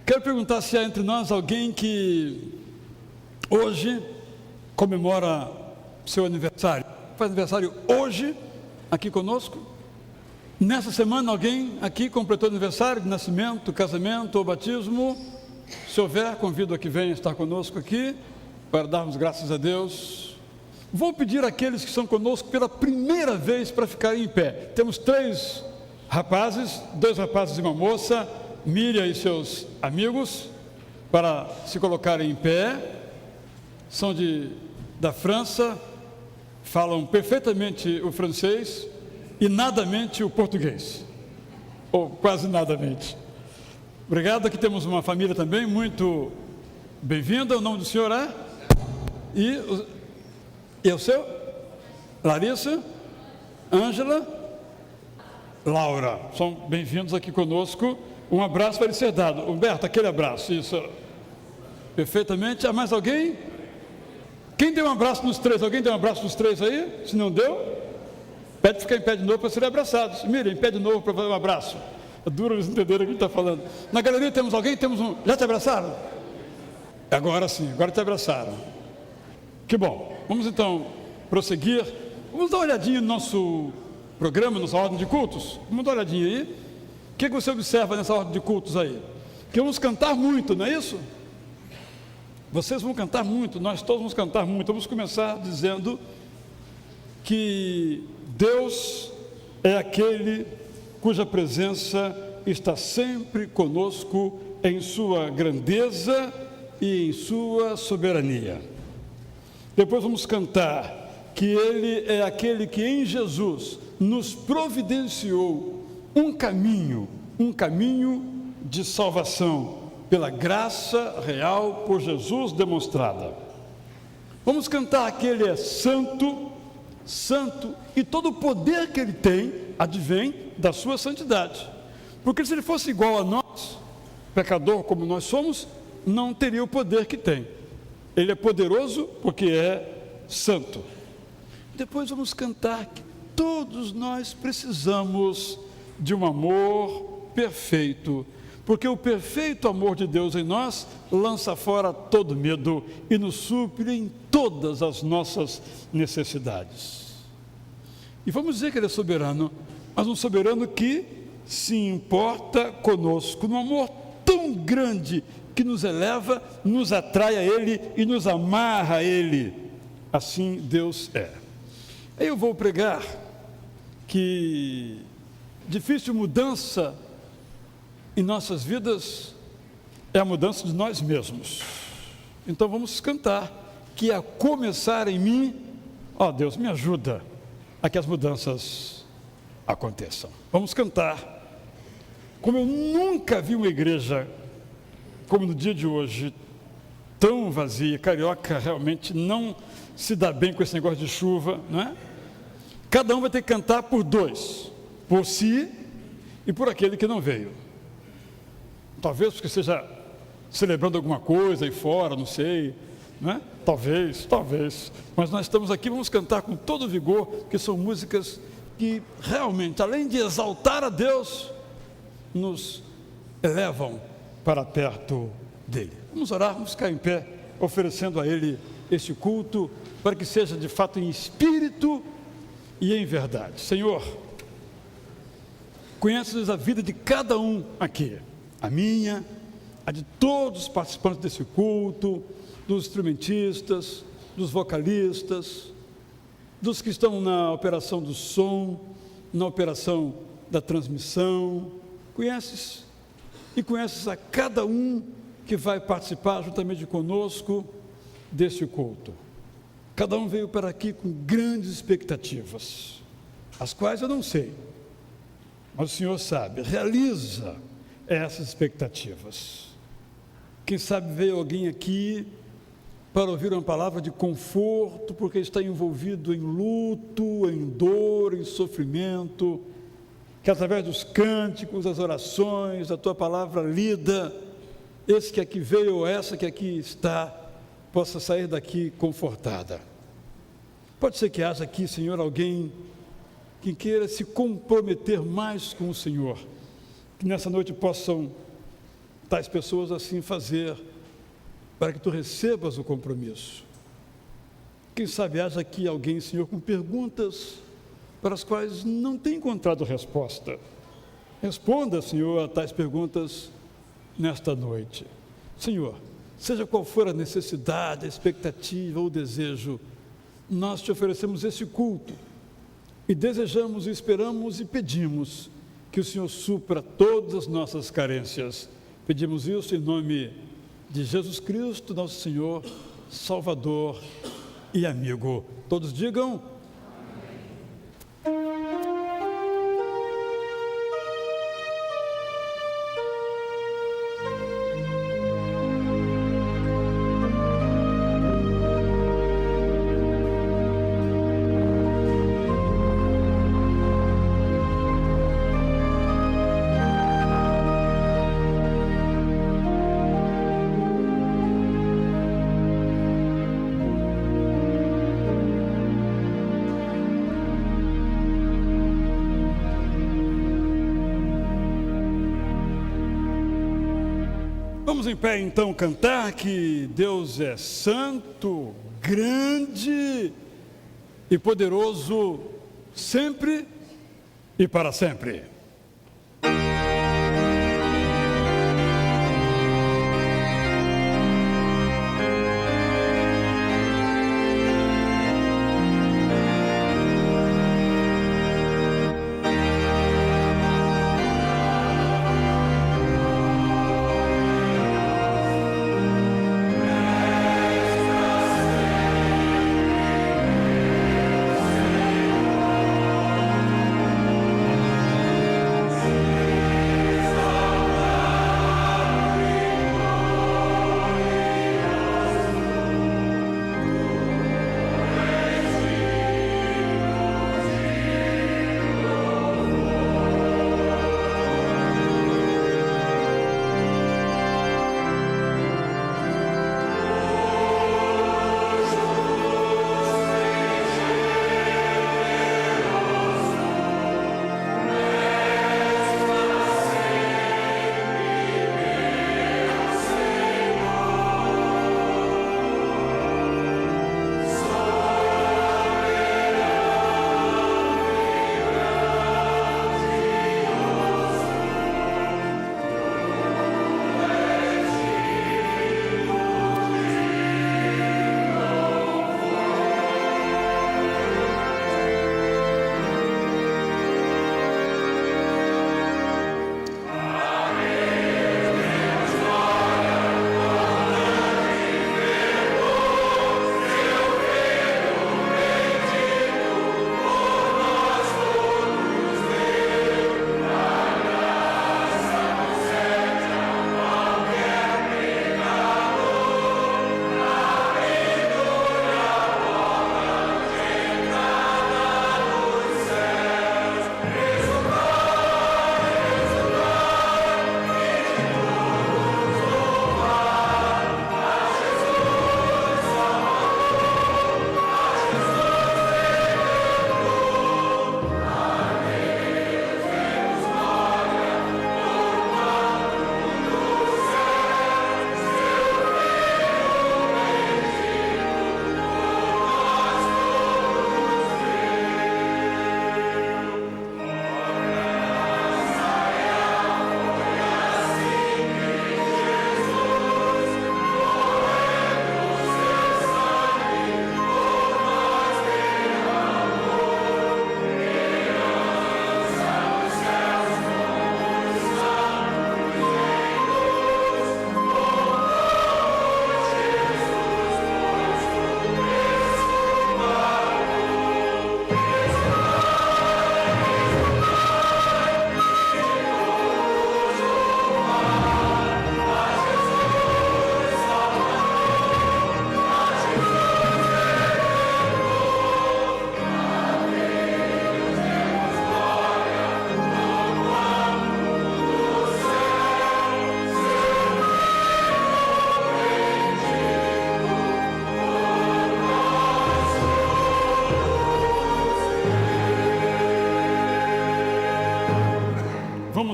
Quero perguntar se há entre nós alguém que hoje comemora seu aniversário. Faz aniversário hoje, aqui conosco. Nessa semana alguém aqui completou aniversário de nascimento, casamento ou batismo. Se houver, convido a que venha estar conosco aqui, para darmos graças a Deus. Vou pedir àqueles que estão conosco pela primeira vez para ficarem em pé. Temos 3 rapazes, 2 rapazes e uma moça, Miriam e seus amigos, para se colocarem em pé. São da França, falam perfeitamente o francês e nadamente o português, ou quase nadamente. Obrigado, aqui temos uma família também muito bem-vinda. O nome do senhor é? E o seu? Larissa, Ângela, Laura, são bem-vindos aqui conosco. Um abraço vai lhe ser dado. Humberto, aquele abraço, isso, perfeitamente. Há mais alguém? Quem deu um abraço nos 3? Alguém deu um abraço nos 3 aí? Se não deu, pede ficar em pé de novo para serem abraçados. Miriam, em pé de novo para fazer um abraço. É duro eles entenderem o que está falando. Na galeria temos alguém? Temos um. Já te abraçaram? Agora sim, agora te abraçaram. Que bom. Vamos então prosseguir. Vamos dar uma olhadinha no nosso programa, nossa ordem de cultos. Vamos dar uma olhadinha aí. O que você observa nessa ordem de cultos aí? Que vamos cantar muito, não é isso? Vocês vão cantar muito, nós todos vamos cantar muito. Vamos começar dizendo que Deus é aquele cuja presença está sempre conosco em sua grandeza e em sua soberania. Depois vamos cantar que Ele é aquele que em Jesus nos providenciou um caminho de salvação, pela graça real por Jesus demonstrada. Vamos cantar que Ele é santo, santo, e todo o poder que Ele tem advém da sua santidade. Porque se Ele fosse igual a nós, pecador como nós somos, não teria o poder que tem. Ele é poderoso porque é santo. Depois vamos cantar que todos nós precisamos de um amor perfeito, porque o perfeito amor de Deus em nós lança fora todo medo e nos supre em todas as nossas necessidades. E vamos dizer que Ele é soberano, mas um soberano que se importa conosco, num amor tão grande que nos eleva, nos atrai a Ele e nos amarra a Ele. Assim Deus é. Aí eu vou pregar que difícil mudança em nossas vidas é a mudança de nós mesmos. Então vamos cantar que a começar em mim, ó Deus, me ajuda a que as mudanças aconteçam. Vamos cantar. Como eu nunca vi uma igreja como no dia de hoje, tão vazia. Carioca realmente não se dá bem com esse negócio de chuva, não é? Cada um vai ter que cantar por 2, por si e por aquele que não veio. Talvez porque esteja celebrando alguma coisa aí fora, não sei, não é? Talvez, mas nós estamos aqui, vamos cantar com todo vigor, porque são músicas que realmente, além de exaltar a Deus, nos elevam para perto dele. Vamos orar, vamos ficar em pé, oferecendo a Ele este culto, para que seja de fato em espírito e em verdade. Senhor, conheces a vida de cada um aqui, a minha, a de todos os participantes desse culto, dos instrumentistas, dos vocalistas, dos que estão na operação do som, na operação da transmissão. Conheces e conheces a cada um que vai participar juntamente conosco deste culto. Cada um veio para aqui com grandes expectativas, as quais eu não sei, mas o Senhor sabe. Realiza essas expectativas. Quem sabe veio alguém aqui para ouvir uma palavra de conforto, porque está envolvido em luto, em dor, em sofrimento, que através dos cânticos, das orações, da tua palavra lida, esse que aqui veio ou essa que aqui está, possa sair daqui confortada. Pode ser que haja aqui, Senhor, alguém que queira se comprometer mais com o Senhor, que nessa noite possam tais pessoas assim fazer, para que tu recebas o compromisso. Quem sabe haja aqui alguém, Senhor, com perguntas para as quais não tem encontrado resposta. Responda, Senhor, a tais perguntas nesta noite. Senhor, seja qual for a necessidade, a expectativa ou o desejo, nós te oferecemos esse culto e desejamos, esperamos e pedimos que o Senhor supra todas as nossas carências. Pedimos isso em nome de Jesus Cristo, nosso Senhor, Salvador e amigo. Todos digam: vamos em pé então cantar que Deus é santo, grande e poderoso, sempre e para sempre.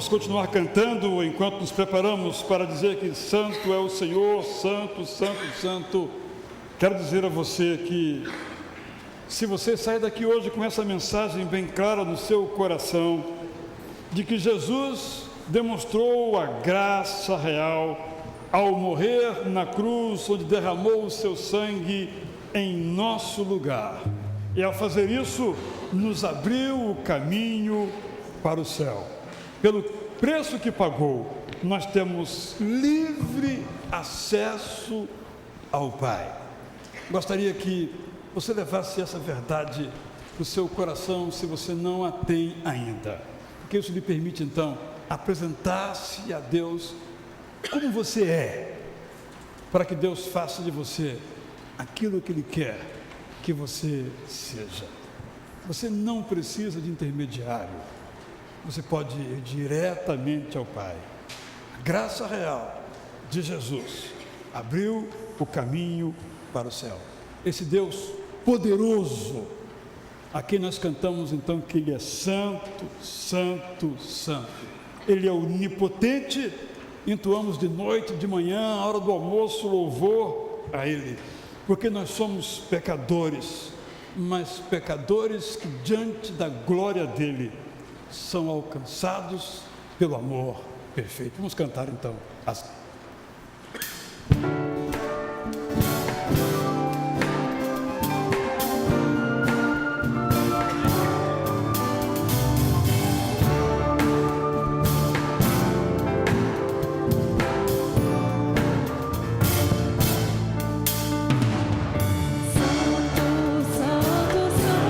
vamos continuar cantando enquanto nos preparamos para dizer que santo é o Senhor, santo, santo, santo. Quero dizer a você que se você sair daqui hoje com essa mensagem bem clara no seu coração, de que Jesus demonstrou a graça real ao morrer na cruz, onde derramou o seu sangue em nosso lugar, e ao fazer isso, nos abriu o caminho para o céu. Pelo preço que pagou, nós temos livre acesso ao Pai. Gostaria que você levasse essa verdade para o seu coração, se você não a tem ainda, porque isso lhe permite então apresentar-se a Deus como você é, para que Deus faça de você aquilo que Ele quer que você seja. Você não precisa de intermediário, você pode ir diretamente ao Pai. A graça real de Jesus abriu o caminho para o céu. Esse Deus poderoso, a quem nós cantamos então que Ele é santo, santo, santo. Ele é onipotente, entoamos de noite, de manhã, à hora do almoço, louvor a Ele, porque nós somos pecadores, mas pecadores que diante da glória dEle são alcançados pelo amor perfeito. Vamos cantar então as... Santo, Santo, Santo,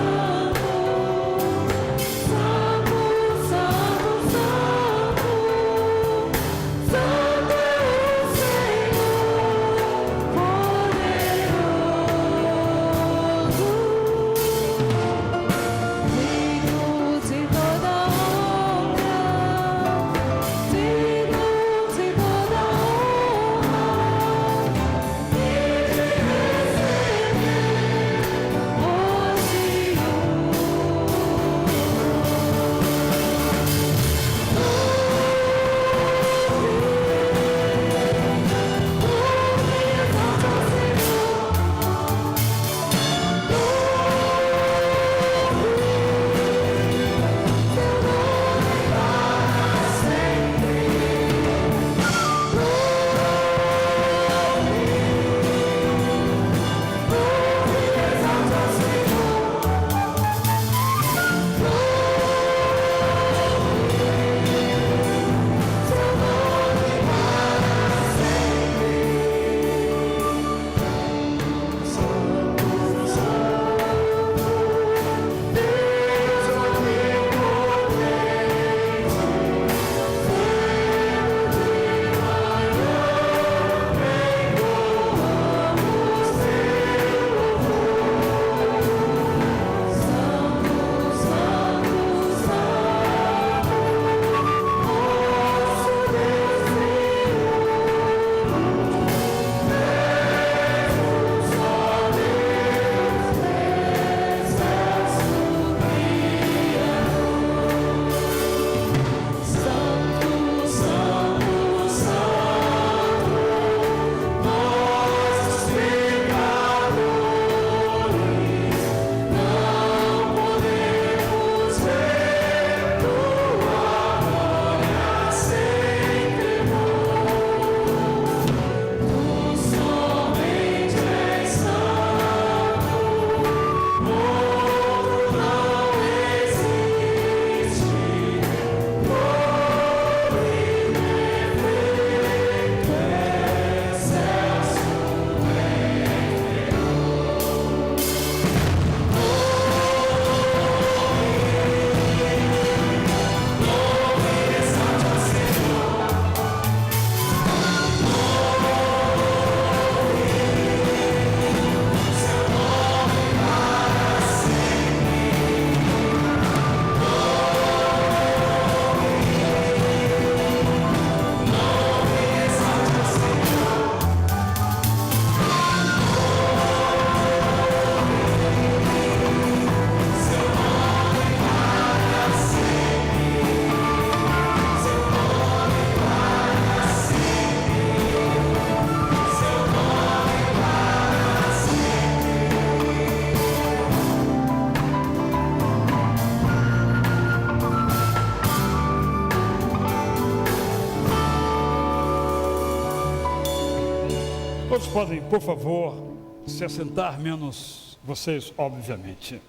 Todos podem, por favor, se assentar, menos vocês, obviamente.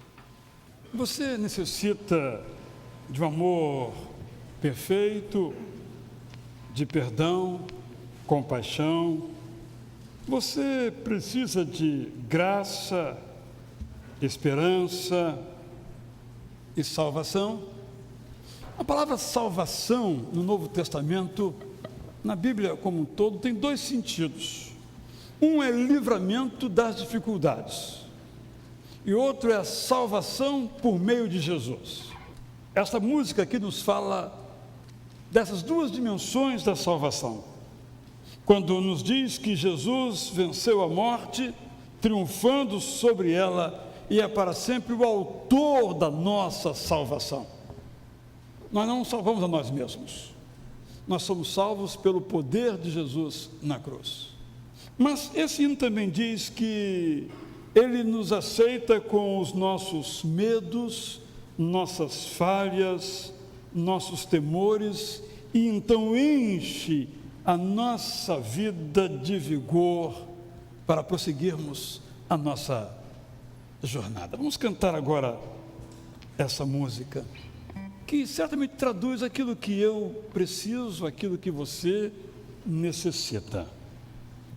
Você necessita de um amor perfeito, de perdão, compaixão. Você precisa de graça, esperança e salvação. A palavra salvação no Novo Testamento, na Bíblia como um todo, tem dois sentidos. Um é livramento das dificuldades e outro é a salvação por meio de Jesus. Esta música aqui nos fala dessas duas dimensões da salvação. Quando nos diz que Jesus venceu a morte, triunfando sobre ela, e é para sempre o autor da nossa salvação. Nós não salvamos a nós mesmos. Nós somos salvos pelo poder de Jesus na cruz. Mas esse hino também diz que Ele nos aceita com os nossos medos, nossas falhas, nossos temores, e então enche a nossa vida de vigor para prosseguirmos a nossa jornada. Vamos cantar agora essa música, que certamente traduz aquilo que eu preciso, aquilo que você necessita.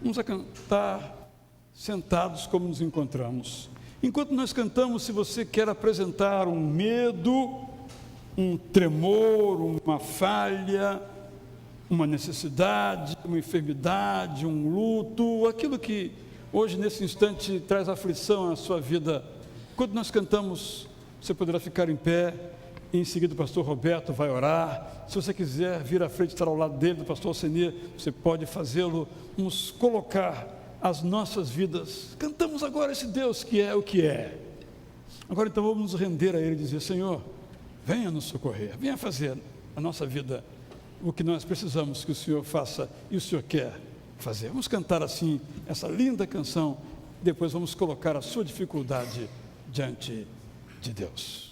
Vamos a cantar sentados como nos encontramos. Enquanto nós cantamos, se você quer apresentar um medo, um tremor, uma falha, uma necessidade, uma enfermidade, um luto, aquilo que hoje nesse instante traz aflição à sua vida, quando nós cantamos, você poderá ficar em pé. Em seguida o pastor Roberto vai orar. Se você quiser vir à frente, estar ao lado dele, do pastor Alcenir, você pode fazê-lo. Vamos colocar as nossas vidas. Cantamos agora esse Deus que é o que é. Agora então vamos nos render a Ele e dizer: Senhor, venha nos socorrer, venha fazer a nossa vida o que nós precisamos que o Senhor faça e o Senhor quer fazer. Vamos cantar assim essa linda canção, depois vamos colocar a sua dificuldade diante de Deus.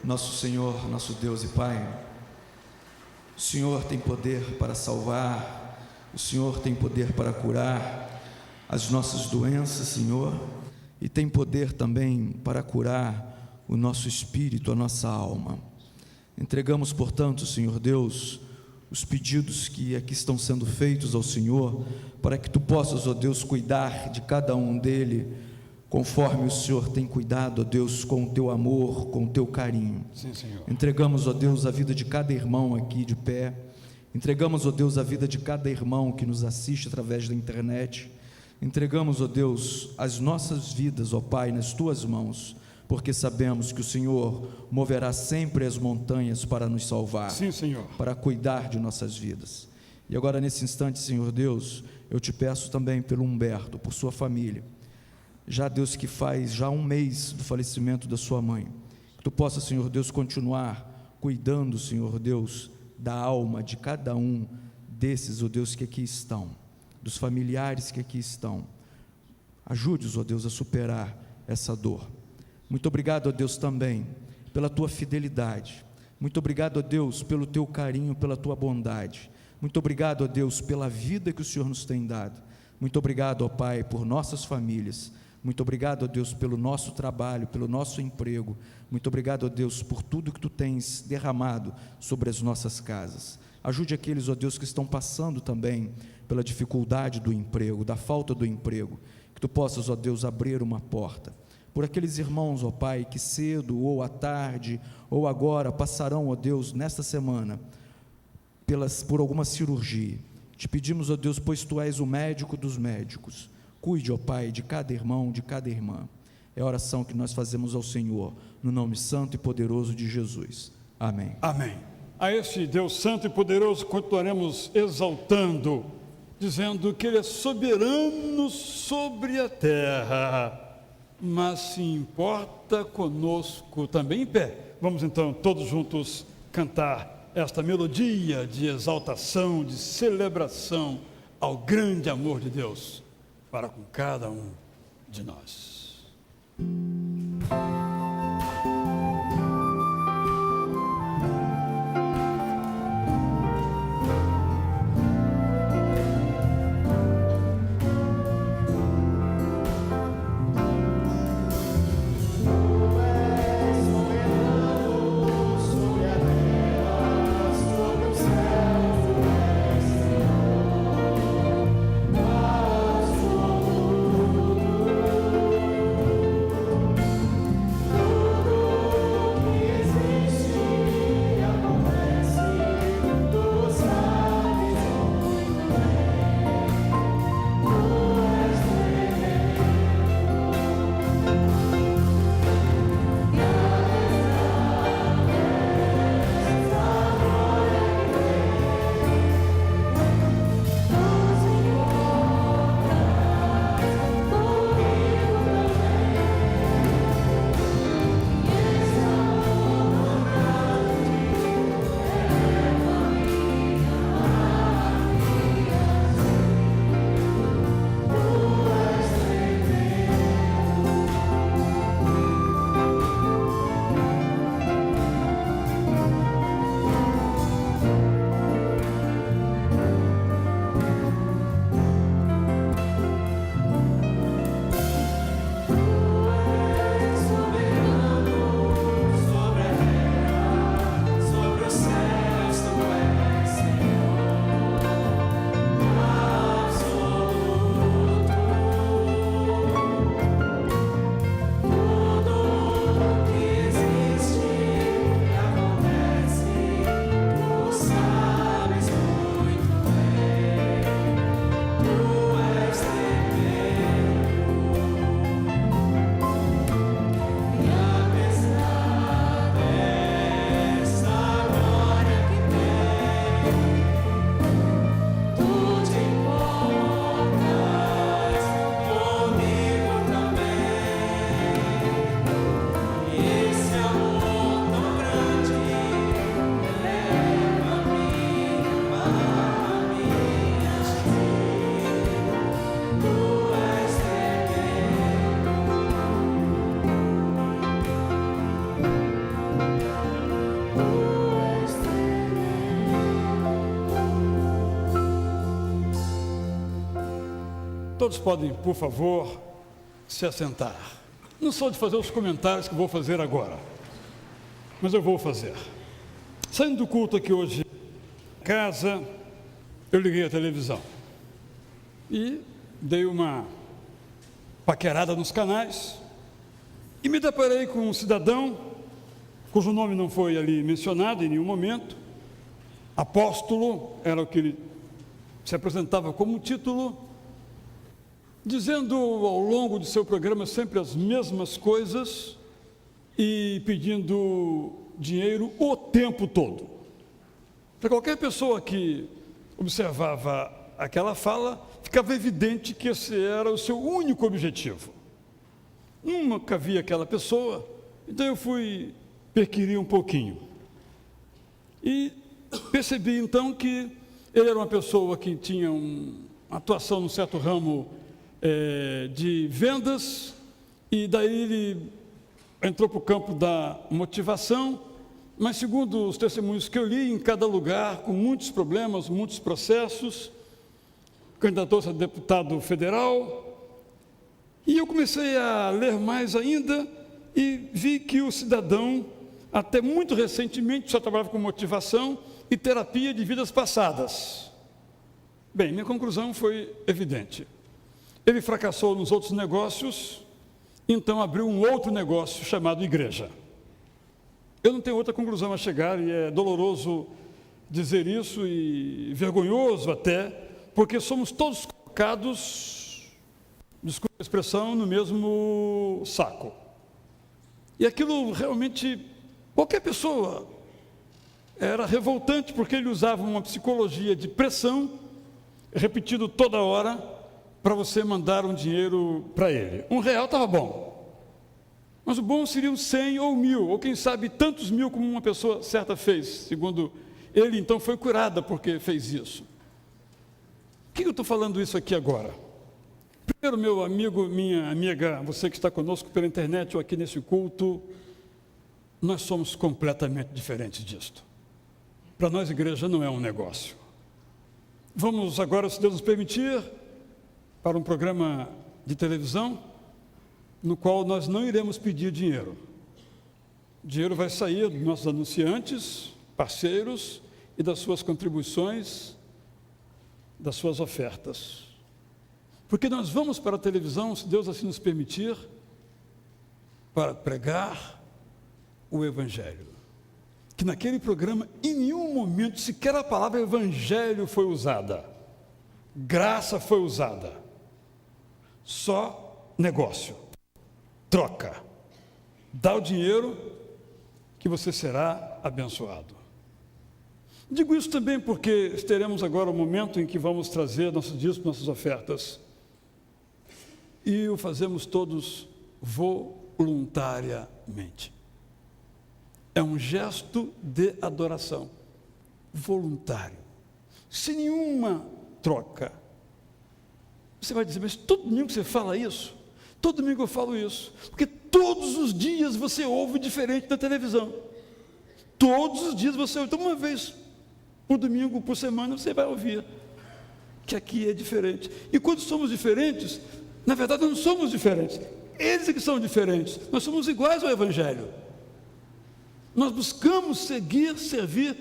Nosso Senhor, nosso Deus e Pai, o Senhor tem poder para salvar, o Senhor tem poder para curar as nossas doenças, Senhor, e tem poder também para curar o nosso espírito, a nossa alma. Entregamos, portanto, Senhor Deus, os pedidos que aqui estão sendo feitos ao Senhor, para que Tu possas, ó Deus, cuidar de cada um dele, conforme o Senhor tem cuidado, ó Deus, com o Teu amor, com o Teu carinho. Sim, Senhor. Entregamos, ó Deus, a vida de cada irmão aqui de pé, entregamos, ó Deus, a vida de cada irmão que nos assiste através da internet, entregamos, ó Deus, as nossas vidas, ó Pai, nas Tuas mãos, porque sabemos que o Senhor moverá sempre as montanhas para nos salvar. Sim, Senhor. Para cuidar de nossas vidas. E agora, nesse instante, Senhor Deus, eu Te peço também pelo Humberto, por sua família, já, Deus, que faz já um mês do falecimento da sua mãe, que Tu possa, Senhor Deus, continuar cuidando, Senhor Deus, da alma de cada um desses, ó Deus, que aqui estão, dos familiares que aqui estão. Ajude-os, ó Deus, a superar essa dor. Muito obrigado, ó Deus, também pela Tua fidelidade. Muito obrigado, ó Deus, pelo Teu carinho, pela Tua bondade. Muito obrigado, ó Deus, pela vida que o Senhor nos tem dado. Muito obrigado, ó Pai, por nossas famílias. Muito obrigado, ó Deus, pelo nosso trabalho, pelo nosso emprego. Muito obrigado, ó Deus, por tudo que Tu tens derramado sobre as nossas casas. Ajude aqueles, ó Deus, que estão passando também pela dificuldade do emprego, da falta do emprego. Que Tu possas, ó Deus, abrir uma porta. Por aqueles irmãos, ó Pai, que cedo ou à tarde ou agora passarão, ó Deus, nesta semana, por alguma cirurgia. Te pedimos, ó Deus, pois Tu és o médico dos médicos. Cuide, ó Pai, de cada irmão, de cada irmã. É a oração que nós fazemos ao Senhor, no nome santo e poderoso de Jesus. Amém. Amém. A esse Deus santo e poderoso continuaremos exaltando, dizendo que Ele é soberano sobre a terra, mas se importa conosco também em pé. Vamos então todos juntos cantar esta melodia de exaltação, de celebração ao grande amor de Deus para com cada um de nós. Todos podem, por favor, se assentar. Não sou de fazer os comentários que vou fazer agora, mas eu vou fazer. Saindo do culto aqui hoje em casa, eu liguei a televisão e dei uma paquerada nos canais e me deparei com um cidadão cujo nome não foi ali mencionado em nenhum momento. Apóstolo era o que ele se apresentava como título, dizendo ao longo de seu programa sempre as mesmas coisas e pedindo dinheiro o tempo todo. Para qualquer pessoa que observava aquela fala, ficava evidente que esse era o seu único objetivo. Nunca vi aquela pessoa, então eu fui perquirir um pouquinho. E percebi então que ele era uma pessoa que tinha uma atuação num certo ramo de vendas, e daí ele entrou para o campo da motivação, mas segundo os testemunhos que eu li, em cada lugar, com muitos problemas, muitos processos, candidatou-se a deputado federal, e eu comecei a ler mais ainda, e vi que o cidadão, até muito recentemente, só trabalhava com motivação e terapia de vidas passadas. Bem, minha conclusão foi evidente. Ele fracassou nos outros negócios, então abriu um outro negócio chamado igreja. Eu não tenho outra conclusão a chegar, e é doloroso dizer isso, e vergonhoso até, porque somos todos colocados, desculpa a expressão, no mesmo saco. E aquilo realmente, qualquer pessoa, era revoltante, porque ele usava uma psicologia de pressão, repetido toda hora, para você mandar um dinheiro para ele. R$1 estava bom, mas o bom seria 100 ou 1.000, ou quem sabe tantos mil como uma pessoa certa fez, segundo ele. Então foi curada porque fez isso. Por que eu estou falando isso aqui agora? Primeiro, meu amigo, minha amiga, você que está conosco pela internet ou aqui nesse culto, nós somos completamente diferentes disto. Para nós, igreja não é um negócio. Vamos agora, se Deus nos permitir, para um programa de televisão, no qual nós não iremos pedir dinheiro. O dinheiro vai sair dos nossos anunciantes, parceiros, e das suas contribuições, das suas ofertas. Porque nós vamos para a televisão, se Deus assim nos permitir, para pregar o Evangelho. Que naquele programa, em nenhum momento, sequer a palavra Evangelho foi usada. Graça foi usada. Só negócio. Troca. Dá o dinheiro que você será abençoado. Digo isso também porque teremos agora o momento em que vamos trazer nossos dízimos, nossas ofertas. E o fazemos todos voluntariamente. É um gesto de adoração, voluntário, sem nenhuma troca. Você vai dizer, mas todo domingo você fala isso? Todo domingo eu falo isso, porque todos os dias você ouve diferente na televisão. Todos os dias você ouve, então uma vez por domingo, por semana, você vai ouvir que aqui é diferente. E quando somos diferentes, na verdade nós não somos diferentes, eles é que são diferentes, nós somos iguais ao Evangelho. Nós buscamos servir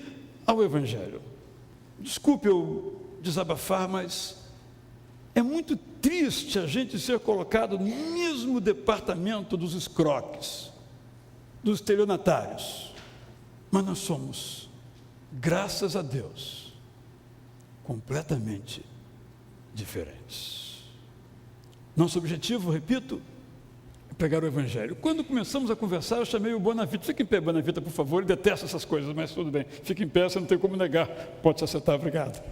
ao Evangelho. Desculpe eu desabafar, mas é muito triste a gente ser colocado no mesmo departamento dos escroques, dos estelionatários. Mas nós somos, graças a Deus, completamente diferentes. Nosso objetivo, repito, é pregar o Evangelho. Quando começamos a conversar, eu chamei o Bonavita. Fique em pé, Bonavita, por favor. Ele detesta essas coisas, mas tudo bem. Fique em pé, você não tem como negar. Pode se acertar, obrigado.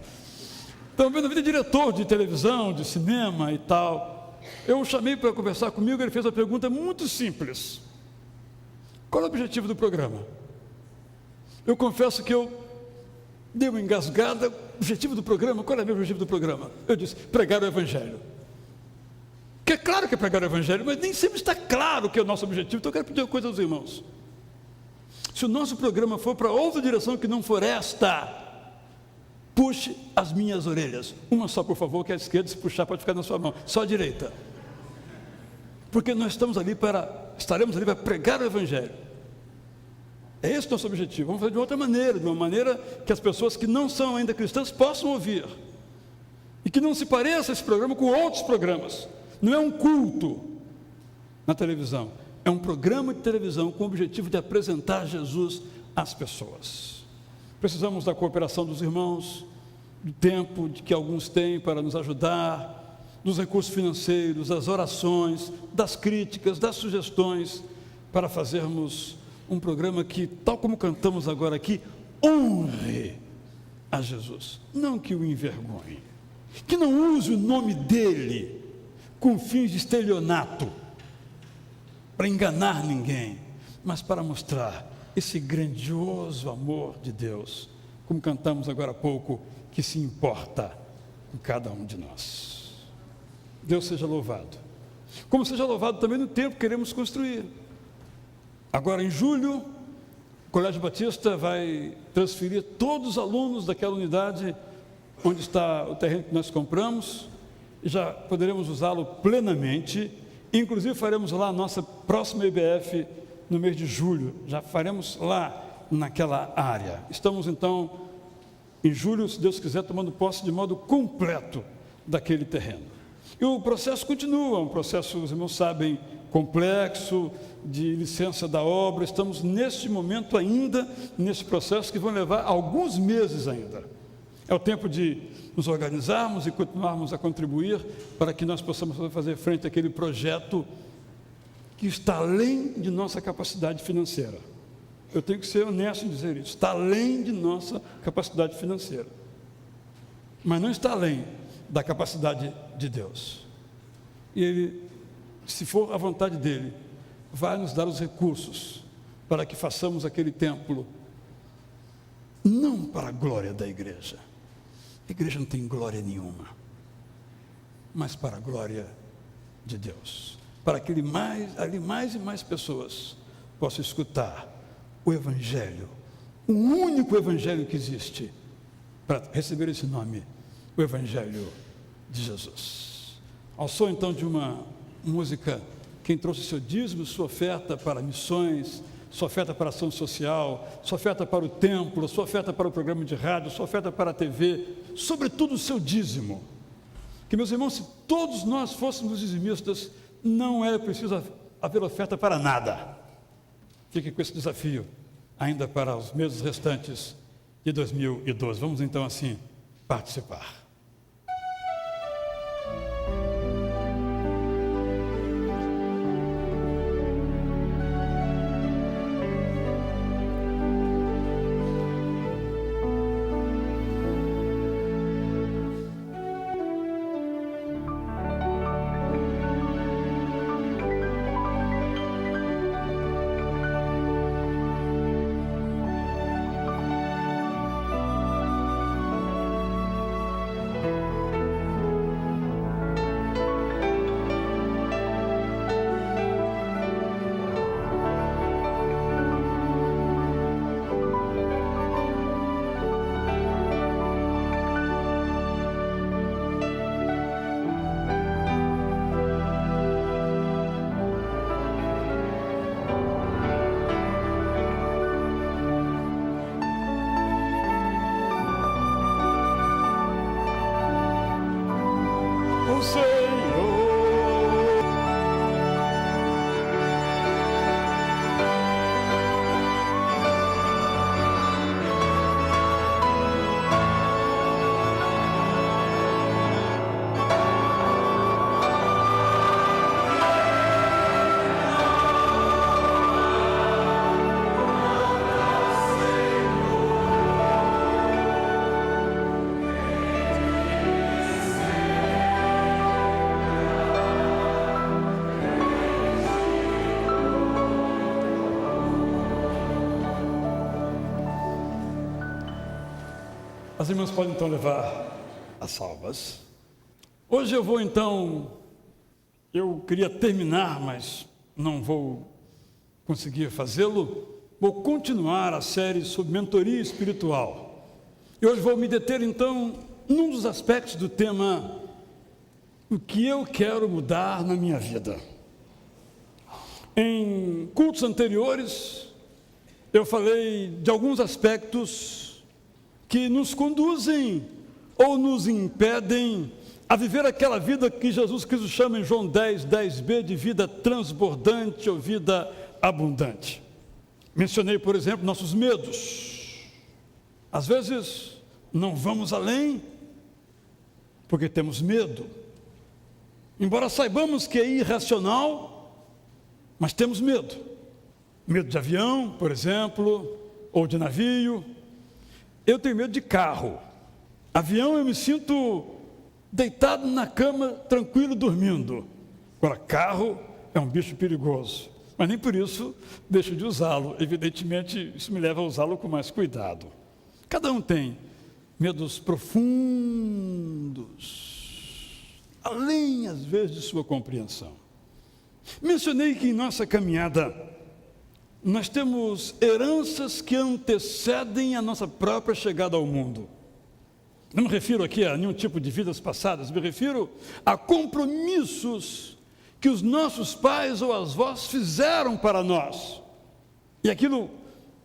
Então, o Bonavita é diretor de televisão, de cinema e tal. Eu o chamei para conversar comigo, ele fez uma pergunta muito simples. Qual é o objetivo do programa? Eu confesso que eu dei uma engasgada. Objetivo do programa? Qual é o meu objetivo do programa? Eu disse, pregar o Evangelho. Que é claro que é pregar o Evangelho, mas nem sempre está claro que é o nosso objetivo. Então eu quero pedir uma coisa aos irmãos. Se o nosso programa for para outra direção que não for esta, puxe as minhas orelhas. Uma só, por favor, que a esquerda, se puxar, pode ficar na sua mão. Só a direita. Porque nós estaremos ali para pregar o Evangelho. É esse o nosso objetivo. Vamos fazer de outra maneira, de uma maneira que as pessoas que não são ainda cristãs possam ouvir. E que não se pareça esse programa com outros programas. Não é um culto na televisão. É um programa de televisão com o objetivo de apresentar Jesus às pessoas. Precisamos da cooperação dos irmãos, do tempo que alguns têm para nos ajudar, dos recursos financeiros, das orações, das críticas, das sugestões, para fazermos um programa que, tal como cantamos agora aqui, honre a Jesus, não que o envergonhe, que não use o nome dele com fins de estelionato, para enganar ninguém, mas para mostrar esse grandioso amor de Deus, como cantamos agora há pouco, que se importa com cada um de nós. Deus seja louvado. Como seja louvado também no tempo que queremos construir. Agora, em julho, o Colégio Batista vai transferir todos os alunos daquela unidade onde está o terreno que nós compramos, e já poderemos usá-lo plenamente. Inclusive, faremos lá a nossa próxima IBF no mês de julho. Já faremos lá naquela área. Estamos, então, em julho, se Deus quiser, tomando posse de modo completo daquele terreno. E o processo continua, um processo, os irmãos sabem, complexo, de licença da obra. Estamos neste momento ainda, nesse processo que vai levar alguns meses ainda. É o tempo de nos organizarmos e continuarmos a contribuir para que nós possamos fazer frente àquele projeto que está além de nossa capacidade financeira. Eu tenho que ser honesto em dizer isso. Está além de nossa capacidade financeira. Mas não está além da capacidade de Deus. E Ele, se for a vontade dEle, vai nos dar os recursos para que façamos aquele templo, não para a glória da igreja. A igreja não tem glória nenhuma, mas para a glória de Deus. Para que ali mais e mais pessoas possam escutar o Evangelho, o único Evangelho que existe, para receber esse nome, o Evangelho de Jesus. Ao som então de uma música, quem trouxe seu dízimo, sua oferta para missões, sua oferta para ação social, sua oferta para o templo, sua oferta para o programa de rádio, sua oferta para a TV, sobretudo o seu dízimo. Que, meus irmãos, se todos nós fôssemos dizimistas, não é preciso haver oferta para nada. Fique com esse desafio ainda para os meses restantes de 2012. Vamos então assim participar. As irmãs podem então levar as salvas. Hoje eu queria terminar, mas não vou conseguir fazê-lo. Vou continuar a série sobre mentoria espiritual. E hoje vou me deter, então, num dos aspectos do tema, o que eu quero mudar na minha vida. Em cultos anteriores, eu falei de alguns aspectos que nos conduzem ou nos impedem a viver aquela vida que Jesus Cristo chama em João 10:10b de vida transbordante ou vida abundante. Mencionei, por exemplo, nossos medos. Às vezes não vamos além porque temos medo. Embora saibamos que é irracional, mas temos medo. Medo de avião, por exemplo, ou de navio. Eu tenho medo de carro. Avião eu me sinto deitado na cama, tranquilo, dormindo. Agora, carro é um bicho perigoso, mas nem por isso deixo de usá-lo. Evidentemente, isso me leva a usá-lo com mais cuidado. Cada um tem medos profundos, além, às vezes, de sua compreensão. Mencionei que em nossa caminhada, nós temos heranças que antecedem a nossa própria chegada ao mundo. Não me refiro aqui a nenhum tipo de vidas passadas, me refiro a compromissos que os nossos pais ou avós fizeram para nós. E aquilo,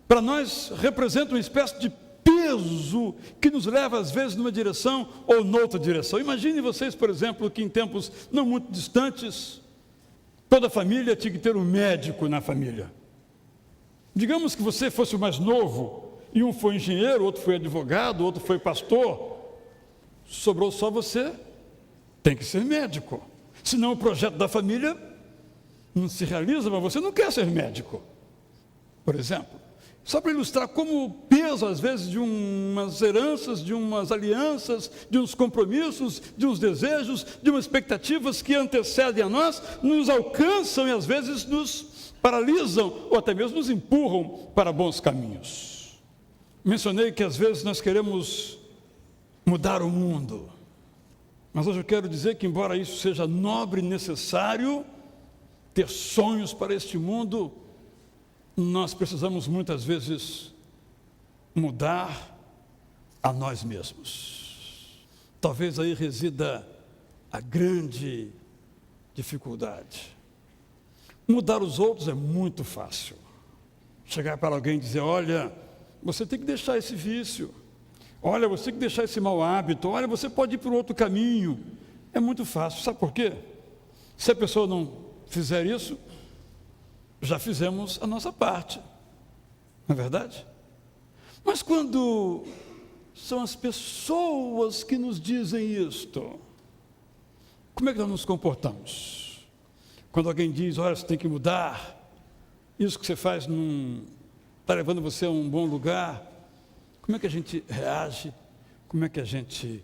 para nós, representa uma espécie de peso que nos leva, às vezes, numa direção ou noutra direção. Imagine vocês, por exemplo, que em tempos não muito distantes, toda a família tinha que ter um médico na família. Digamos que você fosse o mais novo, e um foi engenheiro, outro foi advogado, outro foi pastor. Sobrou só você, tem que ser médico. Senão o projeto da família não se realiza, mas você não quer ser médico. Por exemplo, só para ilustrar como o peso, às vezes, de umas heranças, de umas alianças, de uns compromissos, de uns desejos, de umas expectativas que antecedem a nós, nos alcançam e às vezes nos paralisam ou até mesmo nos empurram para bons caminhos. Mencionei que às vezes nós queremos mudar o mundo, mas hoje eu quero dizer que, embora isso seja nobre e necessário, ter sonhos para este mundo, nós precisamos muitas vezes mudar a nós mesmos. Talvez aí resida a grande dificuldade. Mudar os outros é muito fácil. Chegar para alguém e dizer: olha, você tem que deixar esse vício. Olha, você tem que deixar esse mau hábito. Olha, você pode ir por outro caminho. É muito fácil. Sabe por quê? Se a pessoa não fizer isso, já fizemos a nossa parte. Não é verdade? Mas quando são as pessoas que nos dizem isto, como é que nós nos comportamos? Quando alguém diz: olha, você tem que mudar, isso que você faz não está levando você a um bom lugar, como é que a gente reage? Como é que a gente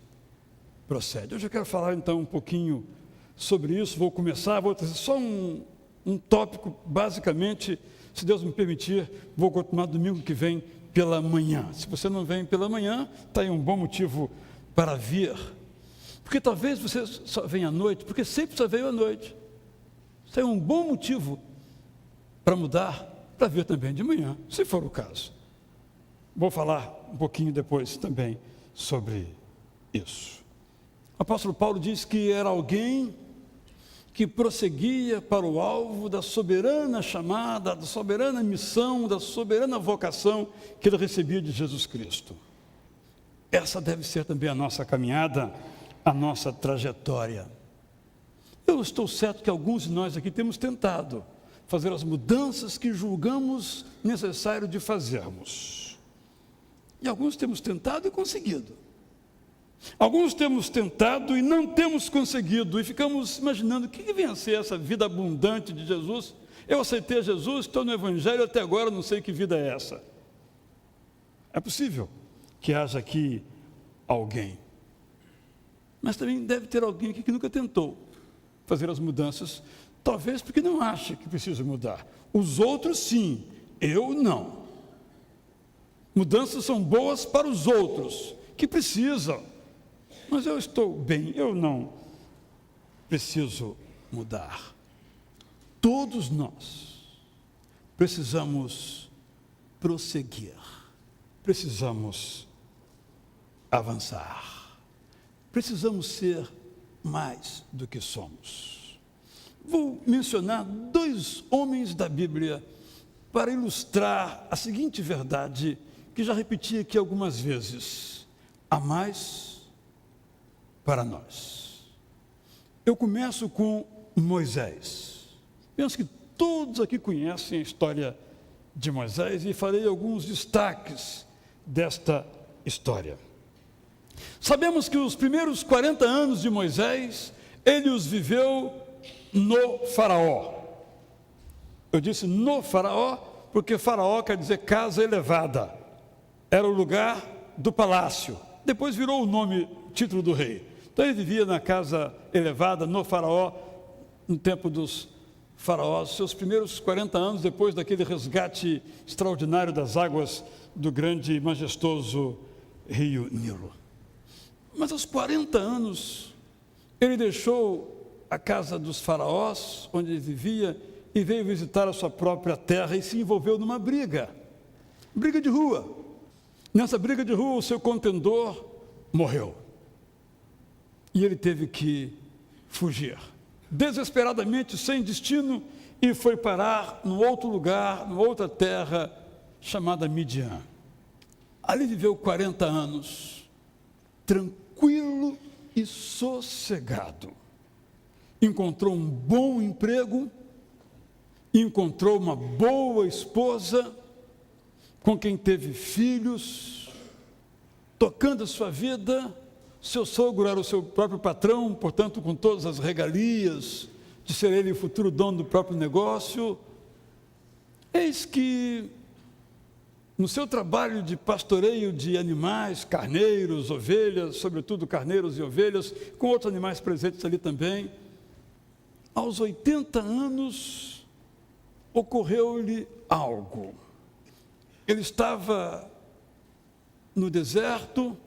procede? Hoje eu quero falar então um pouquinho sobre isso. Vou trazer só um tópico, basicamente, se Deus me permitir, vou continuar domingo que vem pela manhã. Se você não vem pela manhã, está aí um bom motivo para vir. Porque talvez você só venha à noite, porque sempre só veio à noite. Isso é um bom motivo para mudar, para vir também de manhã, se for o caso. Vou falar um pouquinho depois também sobre isso. O apóstolo Paulo diz que era alguém que prosseguia para o alvo da soberana chamada, da soberana missão, da soberana vocação que ele recebia de Jesus Cristo. Essa deve ser também a nossa caminhada, a nossa trajetória. Eu estou certo que alguns de nós aqui temos tentado fazer as mudanças que julgamos necessário de fazermos. E alguns temos tentado e conseguido. Alguns temos tentado e não temos conseguido. E ficamos imaginando o que vem a ser essa vida abundante de Jesus. Eu aceitei Jesus, estou no Evangelho, até agora não sei que vida é essa. É possível que haja aqui alguém. Mas também deve ter alguém aqui que nunca tentou fazer as mudanças, talvez porque não acha que precisa mudar. Os outros sim, eu não. Mudanças são boas para os outros, que precisam. Mas eu estou bem, eu não preciso mudar. Todos nós precisamos prosseguir, precisamos avançar. Precisamos ser mais do que somos. Vou mencionar 2 homens da Bíblia para ilustrar a seguinte verdade, que já repeti aqui algumas vezes: há mais para nós. Eu começo com Moisés. Penso que todos aqui conhecem a história de Moisés e farei alguns destaques desta história. Sabemos que os primeiros 40 anos de Moisés, ele os viveu no Faraó. Eu disse no Faraó, porque Faraó quer dizer casa elevada. Era o lugar do palácio. Depois virou o título do rei. Então ele vivia na casa elevada, no Faraó, no tempo dos faraós, seus primeiros 40 anos depois daquele resgate extraordinário das águas do grande e majestoso rio Nilo. Mas aos 40 anos, ele deixou a casa dos faraós, onde ele vivia, e veio visitar a sua própria terra e se envolveu numa briga de rua. Nessa briga de rua, o seu contendor morreu. E ele teve que fugir, desesperadamente, sem destino, e foi parar num outro lugar, numa outra terra, chamada Midian. Ali viveu 40 anos, tranquilo e sossegado. Encontrou um bom emprego, encontrou uma boa esposa, com quem teve filhos, tocando a sua vida. Seu sogro era o seu próprio patrão, portanto, com todas as regalias de ser ele o futuro dono do próprio negócio. Eis que, no seu trabalho de pastoreio de animais, carneiros, ovelhas, sobretudo carneiros e ovelhas, com outros animais presentes ali também, aos 80 anos, ocorreu-lhe algo. Ele estava no deserto,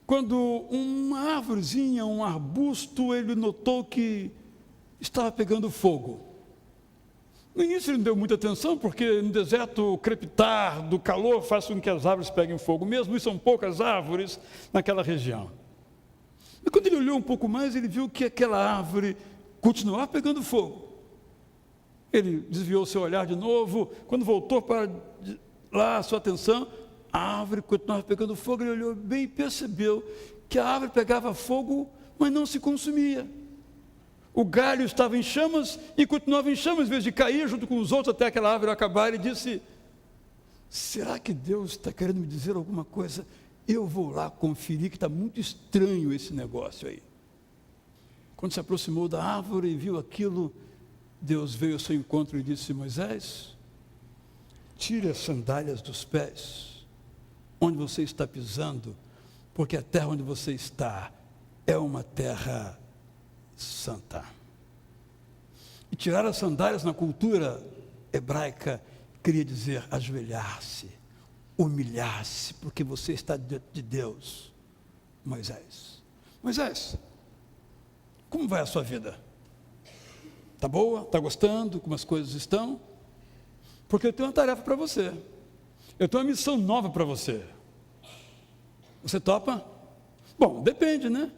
quando uma árvorezinha, um arbusto, ele notou que estava pegando fogo. No início ele não deu muita atenção, porque no deserto o crepitar do calor faz com que as árvores peguem fogo, mesmo são poucas árvores naquela região. E quando ele olhou um pouco mais, ele viu que aquela árvore continuava pegando fogo. Ele desviou seu olhar de novo, quando voltou para lá a sua atenção, a árvore continuava pegando fogo. Ele olhou bem e percebeu que a árvore pegava fogo, mas não se consumia. O galho estava em chamas e continuava em chamas, em vez de cair junto com os outros até aquela árvore acabar. Ele disse: será que Deus está querendo me dizer alguma coisa? Eu vou lá conferir, que está muito estranho esse negócio aí. Quando se aproximou da árvore e viu aquilo, Deus veio ao seu encontro e disse: Moisés, tire as sandálias dos pés, onde você está pisando, porque a terra onde você está é uma terra santa. E tirar as sandálias na cultura hebraica queria dizer ajoelhar-se, humilhar-se, porque você está diante de Deus. Moisés, como vai a sua vida? Está boa? Está gostando? Como as coisas estão? Porque eu tenho uma tarefa para você. Eu tenho uma missão nova para você. Você topa? Bom, depende, né?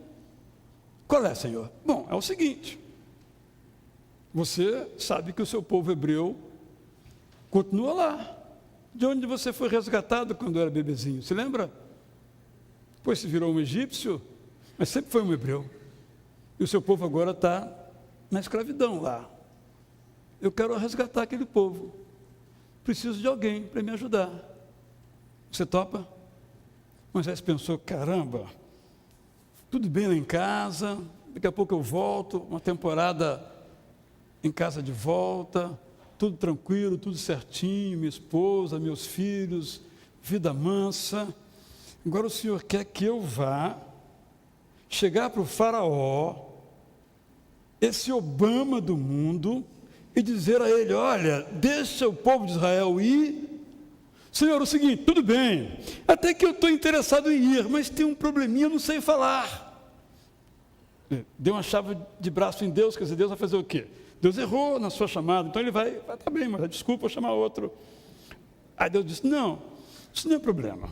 Qual é, Senhor? Bom, é o seguinte. Você sabe que o seu povo hebreu continua lá, de onde você foi resgatado quando era bebezinho. Se lembra? Depois se virou um egípcio, mas sempre foi um hebreu. E o seu povo agora está na escravidão lá. Eu quero resgatar aquele povo. Preciso de alguém para me ajudar. Você topa? Moisés pensou: caramba, tudo bem lá em casa, daqui a pouco eu volto, uma temporada em casa de volta, tudo tranquilo, tudo certinho, minha esposa, meus filhos, vida mansa. Agora o Senhor quer que eu vá chegar para o faraó, esse Obama do mundo, e dizer a ele: olha, deixa o povo de Israel ir. Senhor, o seguinte, tudo bem, até que eu estou interessado em ir, mas tem um probleminha, eu não sei falar. Deu uma chave de braço em Deus, quer dizer, Deus vai fazer o quê? Deus errou na sua chamada, então ele vai tá bem, mas desculpa, vou chamar outro. Aí Deus disse: não, isso não é problema.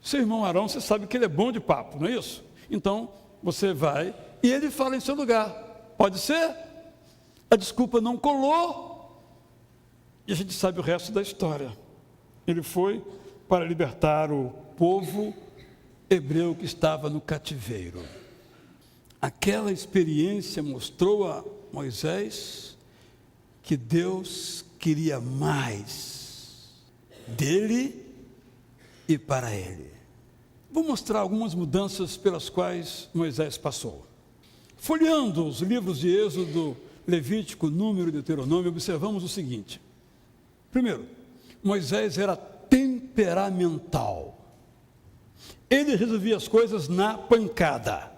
Seu irmão Arão, você sabe que ele é bom de papo, não é isso? Então, você vai e ele fala em seu lugar. Pode ser? A desculpa não colou e a gente sabe o resto da história. Ele foi para libertar o povo hebreu que estava no cativeiro. Aquela experiência mostrou a Moisés que Deus queria mais dele e para ele. Vou mostrar algumas mudanças pelas quais Moisés passou. Folheando os livros de Êxodo, Levítico, Número e Deuteronômio, observamos o seguinte. Primeiro, Moisés era temperamental. Ele resolvia as coisas na pancada.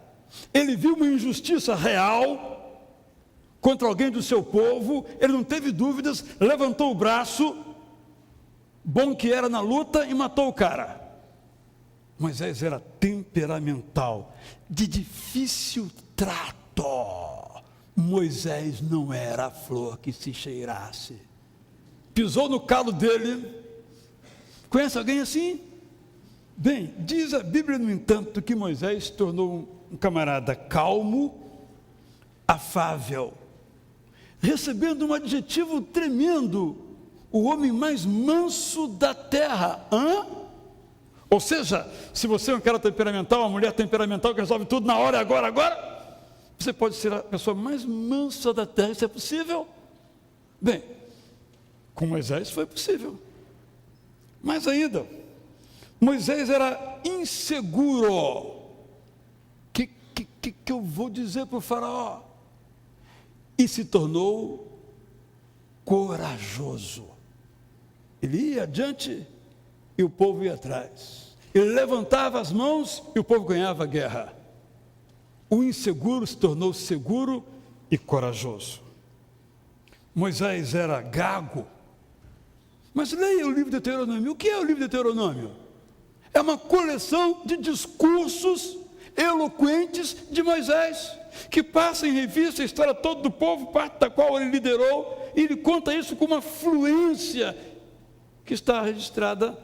Ele viu uma injustiça real contra alguém do seu povo, ele não teve dúvidas, levantou o braço, bom que era na luta, e matou o cara. Moisés era temperamental, de difícil trato. Moisés não era a flor que se cheirasse. Pisou no calo dele. Conhece alguém assim? Bem, diz a Bíblia, no entanto, que Moisés se tornou um camarada calmo, afável, recebendo um adjetivo tremendo: o homem mais manso da terra. Ou seja, se você é um cara temperamental, uma mulher temperamental que resolve tudo na hora, agora, você pode ser a pessoa mais mansa da terra. Isso é possível? Bem, com Moisés foi possível. Mais ainda, Moisés era inseguro. O que eu vou dizer para o faraó? E se tornou corajoso. Ele ia adiante e o povo ia atrás. Ele levantava as mãos e o povo ganhava a guerra. O inseguro se tornou seguro e corajoso. Moisés era gago. Mas leia o livro de Deuteronômio. O que é o livro de Deuteronômio? É uma coleção de discursos eloquentes de Moisés, que passa em revista a história toda do povo, parte da qual ele liderou, e ele conta isso com uma fluência que está registrada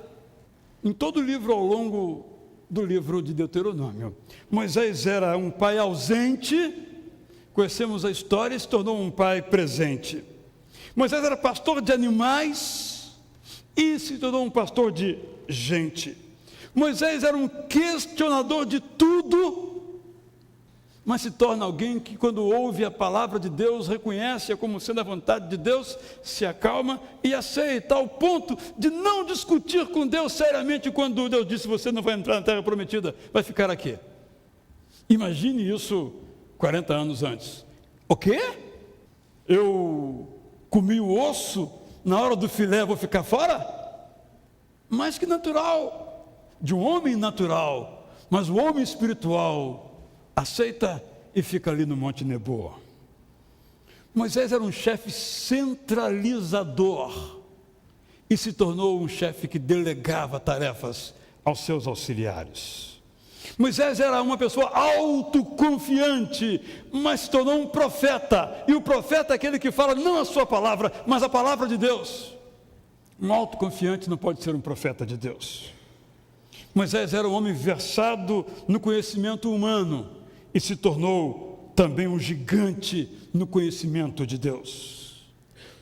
em todo o livro ao longo do livro de Deuteronômio. Moisés era um pai ausente, conhecemos a história, e se tornou um pai presente. Moisés era pastor de animais e se tornou um pastor de gente. Moisés era um questionador de tudo, mas se torna alguém que, quando ouve a palavra de Deus, reconhece-a como sendo a vontade de Deus, se acalma e aceita, ao ponto de não discutir com Deus seriamente quando Deus disse: você não vai entrar na terra prometida, vai ficar aqui. Imagine isso 40 anos antes. O quê? Eu comi o osso, na hora do filé vou ficar fora? Mais que natural, de um homem natural, mas o homem espiritual aceita e fica ali no Monte Nebo. Moisés era um chefe centralizador e se tornou um chefe que delegava tarefas aos seus auxiliares. Moisés era uma pessoa autoconfiante, mas se tornou um profeta, e o profeta é aquele que fala não a sua palavra, mas a palavra de Deus. Um autoconfiante não pode ser um profeta de Deus. Moisés era um homem versado no conhecimento humano e se tornou também um gigante no conhecimento de Deus.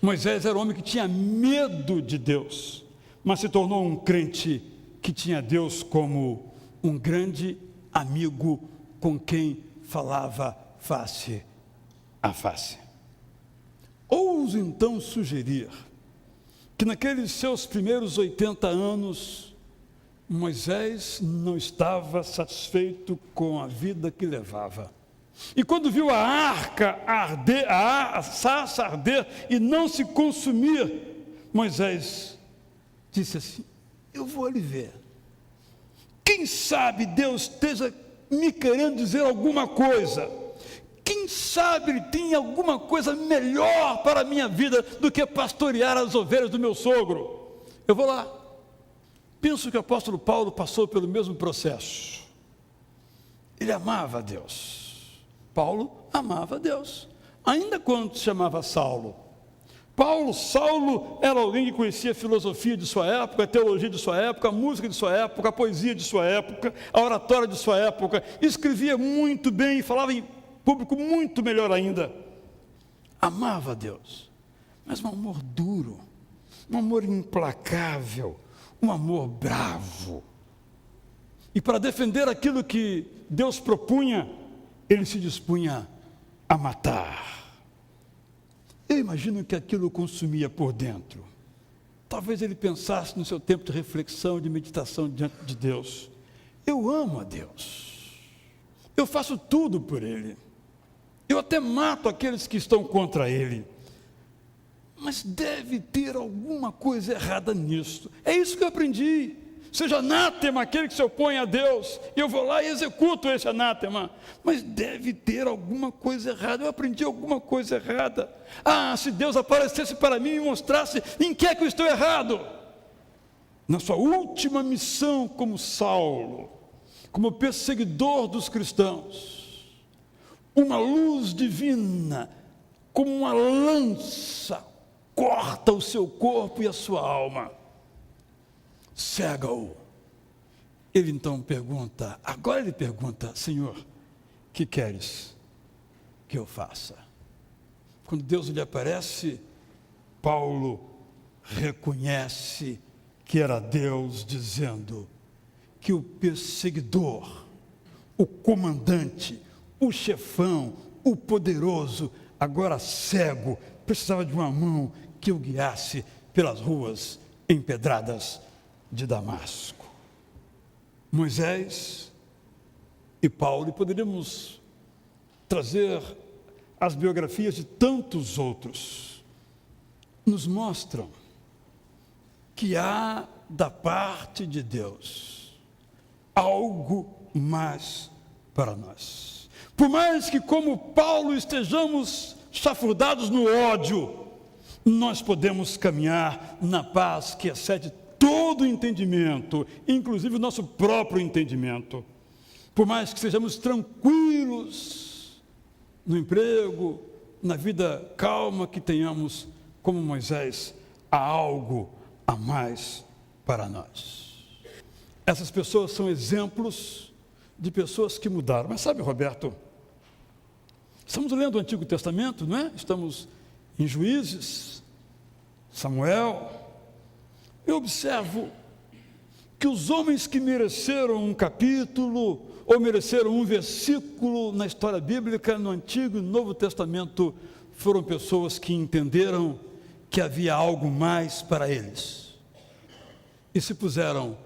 Moisés era um homem que tinha medo de Deus, mas se tornou um crente que tinha Deus como um grande amigo com quem falava face a face. Ouso então sugerir que naqueles seus primeiros 80 anos, Moisés não estava satisfeito com a vida que levava. E quando viu a arca arder, a sarça arder e não se consumir, Moisés disse assim: eu vou ali ver. Quem sabe Deus esteja me querendo dizer alguma coisa. Quem sabe Ele tem alguma coisa melhor para a minha vida do que pastorear as ovelhas do meu sogro. Eu vou lá. Penso que o apóstolo Paulo passou pelo mesmo processo. Ele amava a Deus. Paulo amava a Deus, ainda quando se chamava Saulo. Saulo era alguém que conhecia a filosofia de sua época, a teologia de sua época, a música de sua época, a poesia de sua época, a oratória de sua época, escrevia muito bem e falava em público muito melhor ainda. Amava a Deus, mas um amor duro, um amor implacável, um amor bravo. E para defender aquilo que Deus propunha, ele se dispunha a matar. Eu imagino que aquilo o consumia por dentro. Talvez ele pensasse no seu tempo de reflexão, de meditação diante de Deus: eu amo a Deus, eu faço tudo por Ele, eu até mato aqueles que estão contra Ele, mas deve ter alguma coisa errada nisso. É isso que eu aprendi. Seja anátema aquele que se opõe a Deus, e eu vou lá e executo esse anátema, mas deve ter alguma coisa errada. Eu aprendi alguma coisa errada. Se Deus aparecesse para mim e me mostrasse em que é que eu estou errado. Na sua última missão como Saulo, como perseguidor dos cristãos, uma luz divina, como uma lança, corta o seu corpo e a sua alma, cega-o. Ele então pergunta, Senhor, que queres que eu faça? Quando Deus lhe aparece, Paulo reconhece que era Deus dizendo que o perseguidor, o comandante, o chefão, o poderoso, agora cego, precisava de uma mão que o guiasse pelas ruas empedradas de Damasco. Moisés e Paulo, e poderíamos trazer as biografias de tantos outros, nos mostram que há da parte de Deus algo mais para nós. Por mais que, como Paulo, estejamos chafurdados no ódio, nós podemos caminhar na paz que excede todo o entendimento, inclusive o nosso próprio entendimento. Por mais que sejamos tranquilos no emprego, na vida calma que tenhamos, como Moisés, há algo a mais para nós. Essas pessoas são exemplos de pessoas que mudaram. Mas sabe, Roberto, estamos lendo o Antigo Testamento, não é? Estamos em Juízes, Samuel. Eu observo que os homens que mereceram um capítulo ou mereceram um versículo na história bíblica, no Antigo e Novo Testamento, foram pessoas que entenderam que havia algo mais para eles e se puseram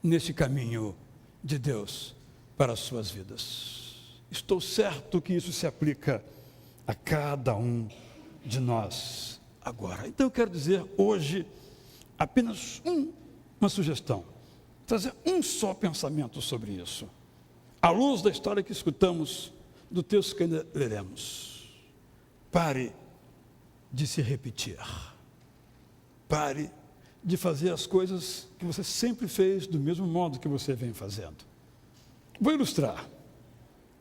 nesse caminho de Deus para as suas vidas. Estou certo que isso se aplica a cada um de nós agora. Então eu quero dizer hoje apenas uma sugestão, trazer um só pensamento sobre isso, à luz da história que escutamos, do texto que ainda leremos. Pare de se repetir, pare de fazer as coisas que você sempre fez do mesmo modo que você vem fazendo. Vou ilustrar.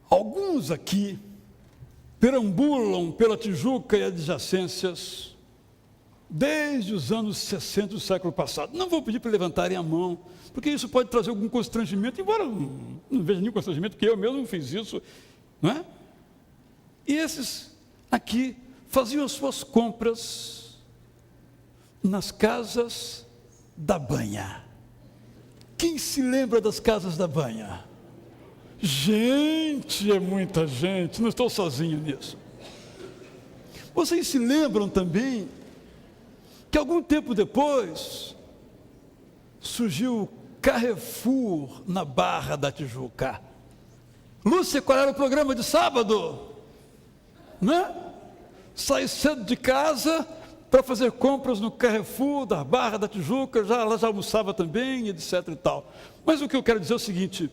Alguns aqui perambulam pela Tijuca e adjacências desde os anos 60 do século passado. Não vou pedir para levantarem a mão, porque isso pode trazer algum constrangimento, embora eu não veja nenhum constrangimento, porque eu mesmo fiz isso, não é? E esses aqui faziam as suas compras nas casas da banha. Quem se lembra das casas da banha? Gente, é muita gente, não estou sozinho nisso. Vocês se lembram também que algum tempo depois surgiu o Carrefour na Barra da Tijuca. Lúcia, qual era o programa de sábado? Né? Saí cedo de casa para fazer compras no Carrefour da Barra da Tijuca, ela já almoçava também, etc e tal. Mas o que eu quero dizer é o seguinte: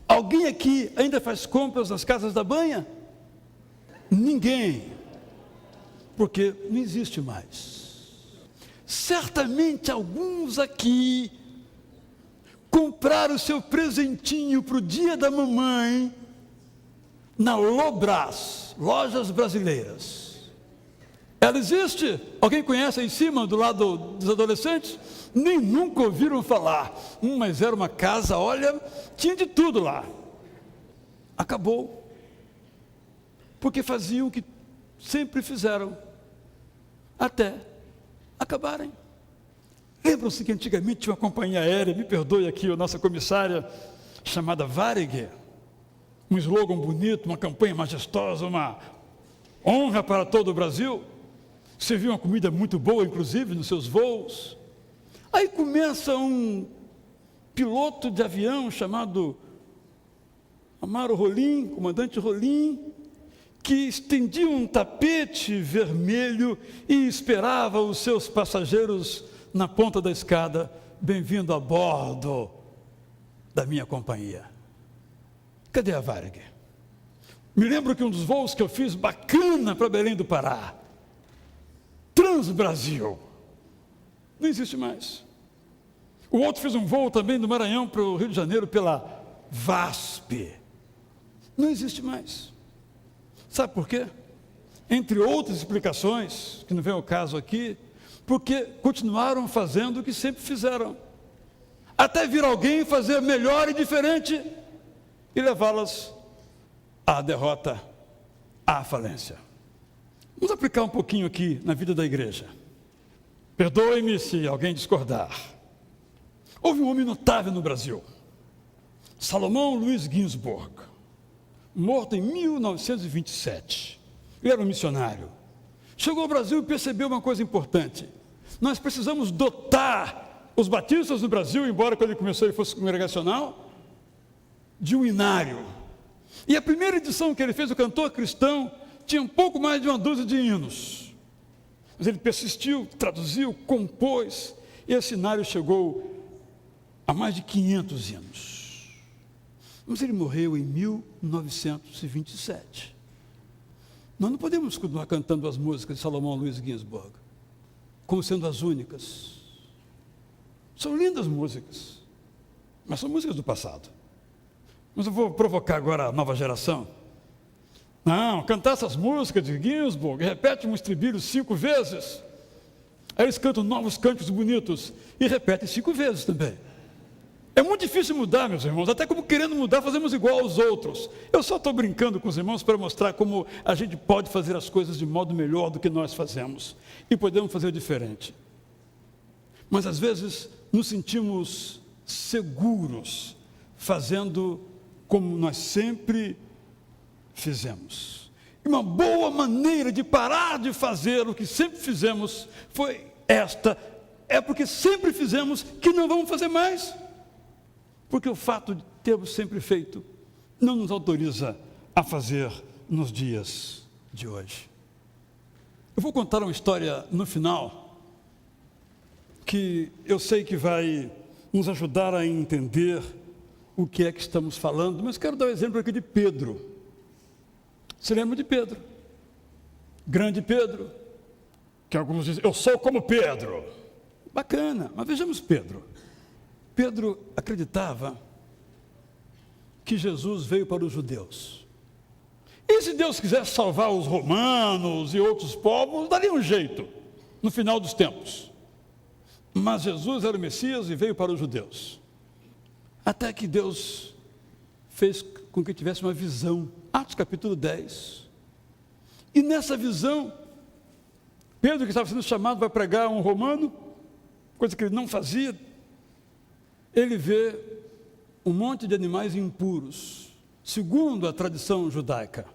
alguém aqui ainda faz compras nas casas da banha? Ninguém, porque não existe mais. Certamente alguns aqui compraram o seu presentinho para o dia da mamãe na Lobras, Lojas Brasileiras. Ela existe. Alguém conhece aí em cima, do lado dos adolescentes? Nem nunca ouviram falar. Mas era uma casa, olha, tinha de tudo lá. Acabou. Porque faziam o que sempre fizeram. Até acabarem. Lembram-se que antigamente tinha uma companhia aérea, me perdoe aqui a nossa comissária, chamada Varig. Um slogan bonito, uma campanha majestosa, uma honra para todo o Brasil. Servia uma comida muito boa, inclusive, nos seus voos. Aí começa um piloto de avião chamado Amaro Rolim, comandante Rolim, que estendia um tapete vermelho e esperava os seus passageiros na ponta da escada. Bem-vindo a bordo da minha companhia. Cadê a Varig? Me lembro que um dos voos que eu fiz bacana para Belém do Pará, Transbrasil, não existe mais. O outro fez um voo também do Maranhão para o Rio de Janeiro pela VASP, não existe mais. Sabe por quê? Entre outras explicações, que não vem ao caso aqui, porque continuaram fazendo o que sempre fizeram, até vir alguém fazer melhor e diferente e levá-las à derrota, à falência. Vamos aplicar um pouquinho aqui na vida da igreja. Perdoe-me se alguém discordar. Houve um homem notável no Brasil, Salomão Luiz Ginsburg, morto em 1927. Ele era um missionário. Chegou ao Brasil e percebeu uma coisa importante. Nós precisamos dotar os batistas no Brasil, embora quando ele começou ele fosse congregacional, de um hinário. E a primeira edição que ele fez, o Cantor Cristão, tinha um pouco mais de uma dúzia de hinos. Mas ele persistiu, traduziu, compôs, e esse hinário chegou a mais de 500 hinos. Mas ele morreu em 1927. Nós não podemos continuar cantando as músicas de Salomão Luiz Ginsburg como sendo as únicas. São lindas músicas, mas são músicas do passado. Mas eu vou provocar agora a nova geração. Não, cantar essas músicas de Ginsburg, repete um estribilho 5 vezes. Aí eles cantam novos cânticos bonitos e repetem 5 vezes também. É muito difícil mudar, meus irmãos, até como querendo mudar, fazemos igual aos outros. Eu só estou brincando com os irmãos para mostrar como a gente pode fazer as coisas de modo melhor do que nós fazemos. E podemos fazer diferente. Mas às vezes nos sentimos seguros, fazendo como nós sempre fizemos. E uma boa maneira de parar de fazer o que sempre fizemos foi esta: é porque sempre fizemos que não vamos fazer mais. Porque o fato de termos sempre feito não nos autoriza a fazer nos dias de hoje. Eu vou contar uma história no final, que eu sei que vai nos ajudar a entender o que é que estamos falando, mas quero dar um exemplo aqui de Pedro. Você lembra de Pedro? Grande Pedro, que alguns dizem, eu sou como Pedro. Bacana, mas vejamos Pedro. Pedro acreditava que Jesus veio para os judeus. E se Deus quisesse salvar os romanos e outros povos, daria um jeito no final dos tempos. Mas Jesus era o Messias e veio para os judeus. Até que Deus fez com que tivesse uma visão. Atos capítulo 10. E nessa visão, Pedro, que estava sendo chamado para pregar a um romano, coisa que ele não fazia, ele vê um monte de animais impuros, segundo a tradição judaica.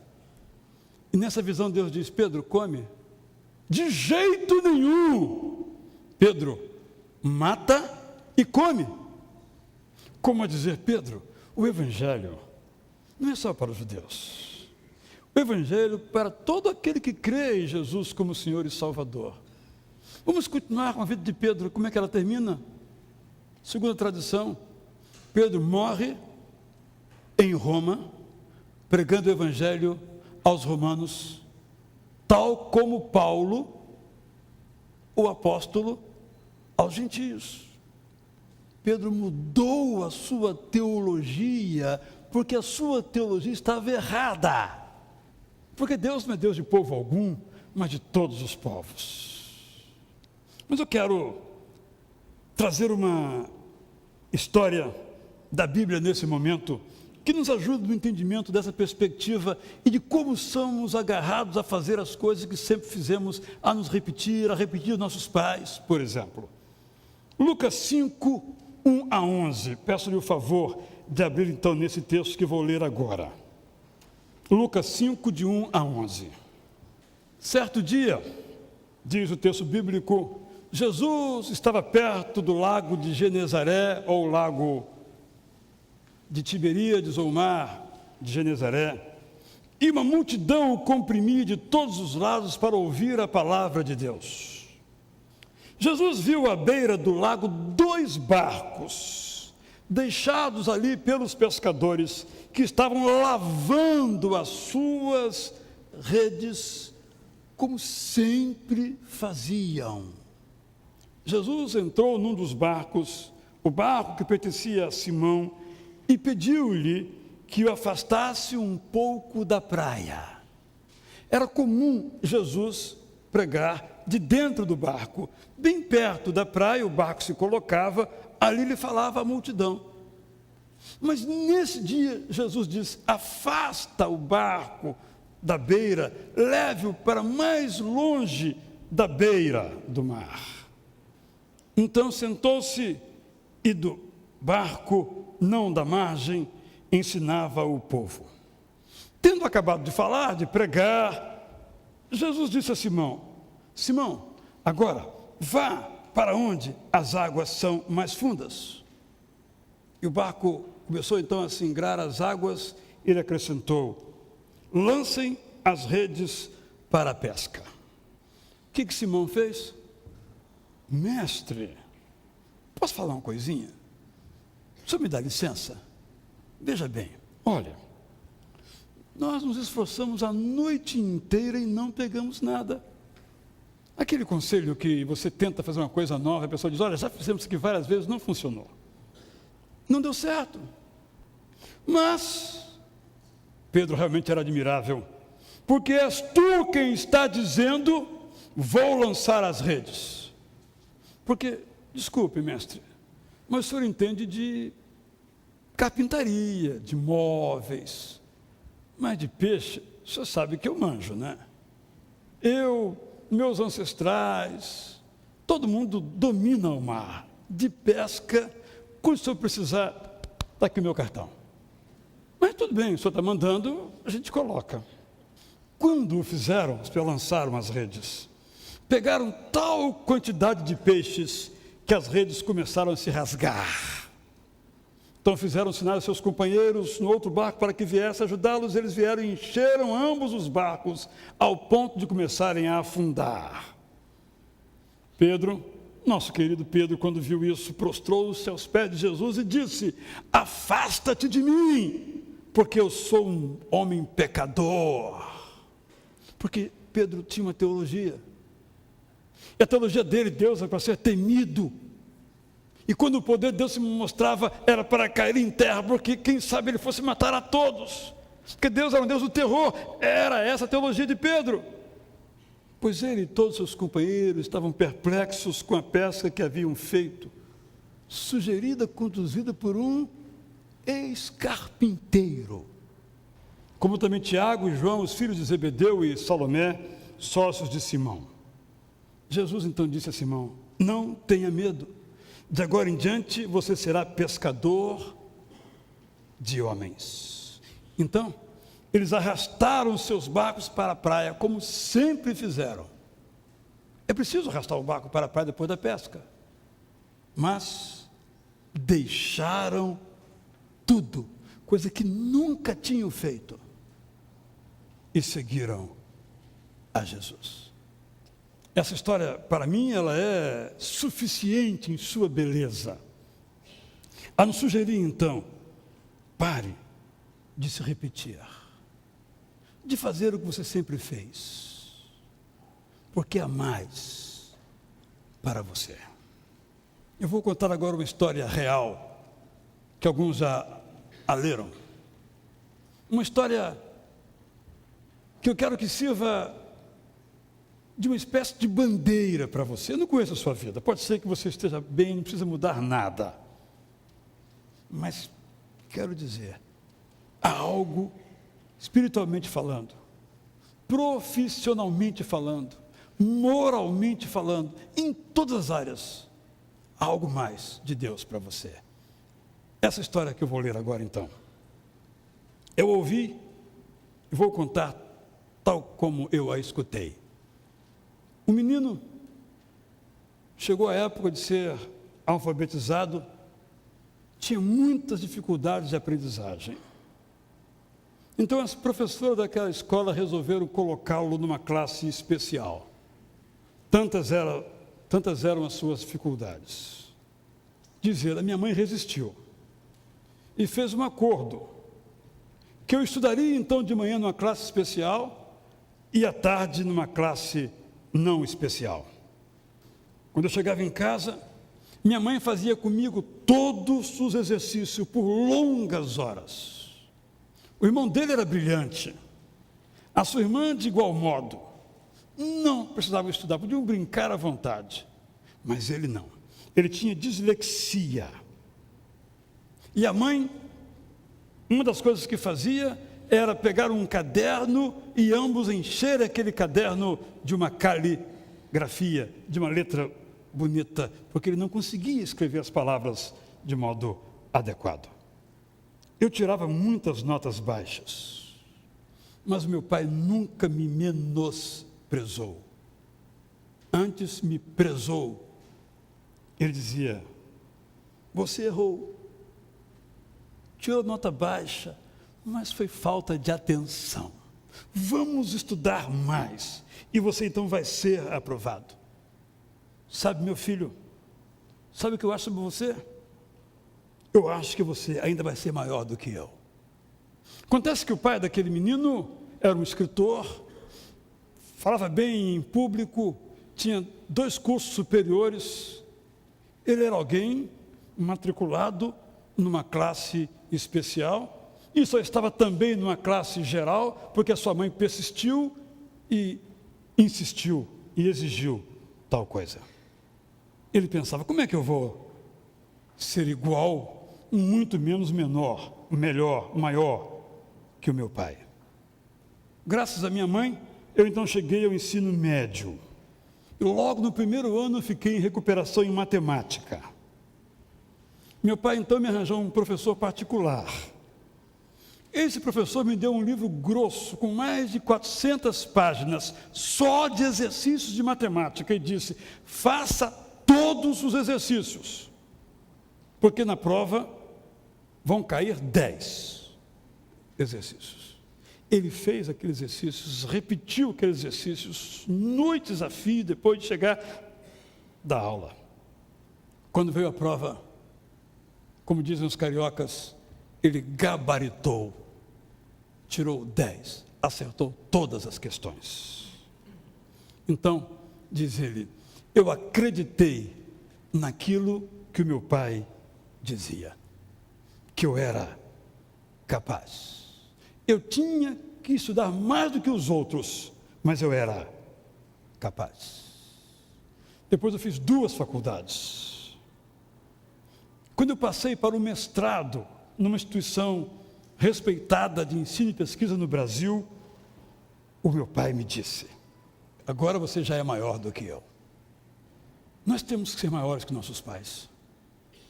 E nessa visão Deus diz, Pedro, come. De jeito nenhum. Pedro, mata e come. Como a dizer, Pedro, o Evangelho não é só para os judeus. O Evangelho para todo aquele que crê em Jesus como Senhor e Salvador. Vamos continuar com a vida de Pedro, como é que ela termina? Segundo a tradição, Pedro morre em Roma, pregando o Evangelho aos romanos, tal como Paulo, o apóstolo, aos gentios. Pedro mudou a sua teologia, porque a sua teologia estava errada. Porque Deus não é Deus de povo algum, mas de todos os povos. Mas eu quero trazer uma história da Bíblia nesse momento que nos ajude no entendimento dessa perspectiva e de como somos agarrados a fazer as coisas que sempre fizemos, a nos repetir, a repetir nossos pais, por exemplo. Lucas 5, 1 a 11. Peço-lhe o favor de abrir então nesse texto que vou ler agora. Lucas 5, de 1 a 11. Certo dia, diz o texto bíblico, Jesus estava perto do lago de Genezaré, ou lago de Tiberíades, ou mar de Genezaré, e uma multidão o comprimia de todos os lados para ouvir a palavra de Deus. Jesus viu à beira do lago 2 barcos, deixados ali pelos pescadores, que estavam lavando as suas redes, como sempre faziam. Jesus entrou num dos barcos, o barco que pertencia a Simão, e pediu-lhe que o afastasse um pouco da praia. Era comum Jesus pregar de dentro do barco, bem perto da praia, o barco se colocava, ali ele falava à multidão. Mas nesse dia, Jesus diz, afasta o barco da beira, leve-o para mais longe da beira do mar. Então sentou-se e do barco, não da margem, ensinava o povo. Tendo acabado de falar, de pregar, Jesus disse a Simão, Simão, agora vá para onde as águas são mais fundas. E o barco começou então a singrar as águas, ele acrescentou, lancem as redes para a pesca. O que Simão fez? Mestre, posso falar uma coisinha? O senhor me dá licença? Veja bem, olha, nós nos esforçamos a noite inteira e não pegamos nada. Aquele conselho que você tenta fazer uma coisa nova, a pessoa diz, olha, já fizemos isso aqui várias vezes, não funcionou. Não deu certo. Mas, Pedro realmente era admirável, porque és tu quem está dizendo, vou lançar as redes. Porque, desculpe, mestre, mas o senhor entende de carpintaria, de móveis, mas de peixe, o senhor sabe que eu manjo, né? Meus ancestrais, todo mundo domina o mar, de pesca, quando o senhor precisar, está aqui o meu cartão. Mas tudo bem, o senhor está mandando, a gente coloca. Quando o fizeram, os lançaram as redes, pegaram tal quantidade de peixes que as redes começaram a se rasgar. Então fizeram sinal aos seus companheiros no outro barco para que viesse ajudá-los. Eles vieram e encheram ambos os barcos ao ponto de começarem a afundar. Pedro, nosso querido Pedro, quando viu isso, prostrou-se aos pés de Jesus e disse, afasta-te de mim, porque eu sou um homem pecador. Porque Pedro tinha uma teologia. E a teologia dele, Deus é para ser temido. E quando o poder de Deus se mostrava, era para cair em terra, porque quem sabe ele fosse matar a todos. Porque Deus era um Deus do terror. Era essa a teologia de Pedro. Pois ele e todos seus companheiros estavam perplexos com a pesca que haviam feito, sugerida, conduzida por um ex-carpinteiro. Como também Tiago e João, os filhos de Zebedeu e Salomé, sócios de Simão. Jesus então disse a Simão, não tenha medo, de agora em diante você será pescador de homens. Então, eles arrastaram seus barcos para a praia, como sempre fizeram. É preciso arrastar o barco para a praia depois da pesca. Mas deixaram tudo, coisa que nunca tinham feito, e seguiram a Jesus. Essa história, para mim, ela é suficiente em sua beleza. A nos sugerir, então, pare de se repetir, de fazer o que você sempre fez, porque há mais para você. Eu vou contar agora uma história real, que alguns já a leram. Uma história que eu quero que sirva de uma espécie de bandeira para você. Eu não conheço a sua vida, pode ser que você esteja bem, não precisa mudar nada. Mas quero dizer, há algo, espiritualmente falando, profissionalmente falando, moralmente falando, em todas as áreas, há algo mais de Deus para você. Essa história que eu vou ler agora então, eu ouvi e vou contar tal como eu a escutei. O menino chegou à época de ser alfabetizado, tinha muitas dificuldades de aprendizagem. Então as professoras daquela escola resolveram colocá-lo numa classe especial. Tantas eram as suas dificuldades. Dizer, a minha mãe resistiu e fez um acordo, que eu estudaria então de manhã numa classe especial e à tarde numa classe não especial. Quando eu chegava em casa, minha mãe fazia comigo todos os exercícios por longas horas. O irmão dele era brilhante, a sua irmã de igual modo. Não precisavam estudar, podiam brincar à vontade, mas ele não. Ele tinha dislexia. E a mãe, uma das coisas que fazia era pegar um caderno e ambos encher aquele caderno de uma caligrafia, de uma letra bonita, porque ele não conseguia escrever as palavras de modo adequado. Eu tirava muitas notas baixas, mas meu pai nunca me menosprezou. Antes me prezou. Ele dizia, você errou, tirou nota baixa, mas foi falta de atenção. Vamos estudar mais e você então vai ser aprovado. Sabe, meu filho, sabe o que eu acho sobre você? Eu acho que você ainda vai ser maior do que eu. Acontece que o pai daquele menino era um escritor, falava bem em público, tinha 2 cursos superiores. Ele era alguém matriculado numa classe especial e só estava também numa classe geral, porque a sua mãe persistiu e insistiu e exigiu tal coisa. Ele pensava, como é que eu vou ser igual, muito menos menor, melhor, maior que o meu pai? Graças à minha mãe, eu então cheguei ao ensino médio. E logo no primeiro ano eu fiquei em recuperação em matemática. Meu pai então me arranjou um professor particular. Esse professor me deu um livro grosso, com mais de 400 páginas, só de exercícios de matemática, e disse, faça todos os exercícios, porque na prova vão cair 10 exercícios. Ele fez aqueles exercícios, repetiu aqueles exercícios, noites a fio, depois de chegar da aula. Quando veio a prova, como dizem os cariocas, ele gabaritou, tirou 10, acertou todas as questões. Então, diz ele, eu acreditei naquilo que o meu pai dizia, que eu era capaz. Eu tinha que estudar mais do que os outros, mas eu era capaz. Depois eu fiz 2 faculdades. Quando eu passei para o mestrado, numa instituição respeitada de ensino e pesquisa no Brasil, o meu pai me disse, agora você já é maior do que eu. Nós temos que ser maiores que nossos pais.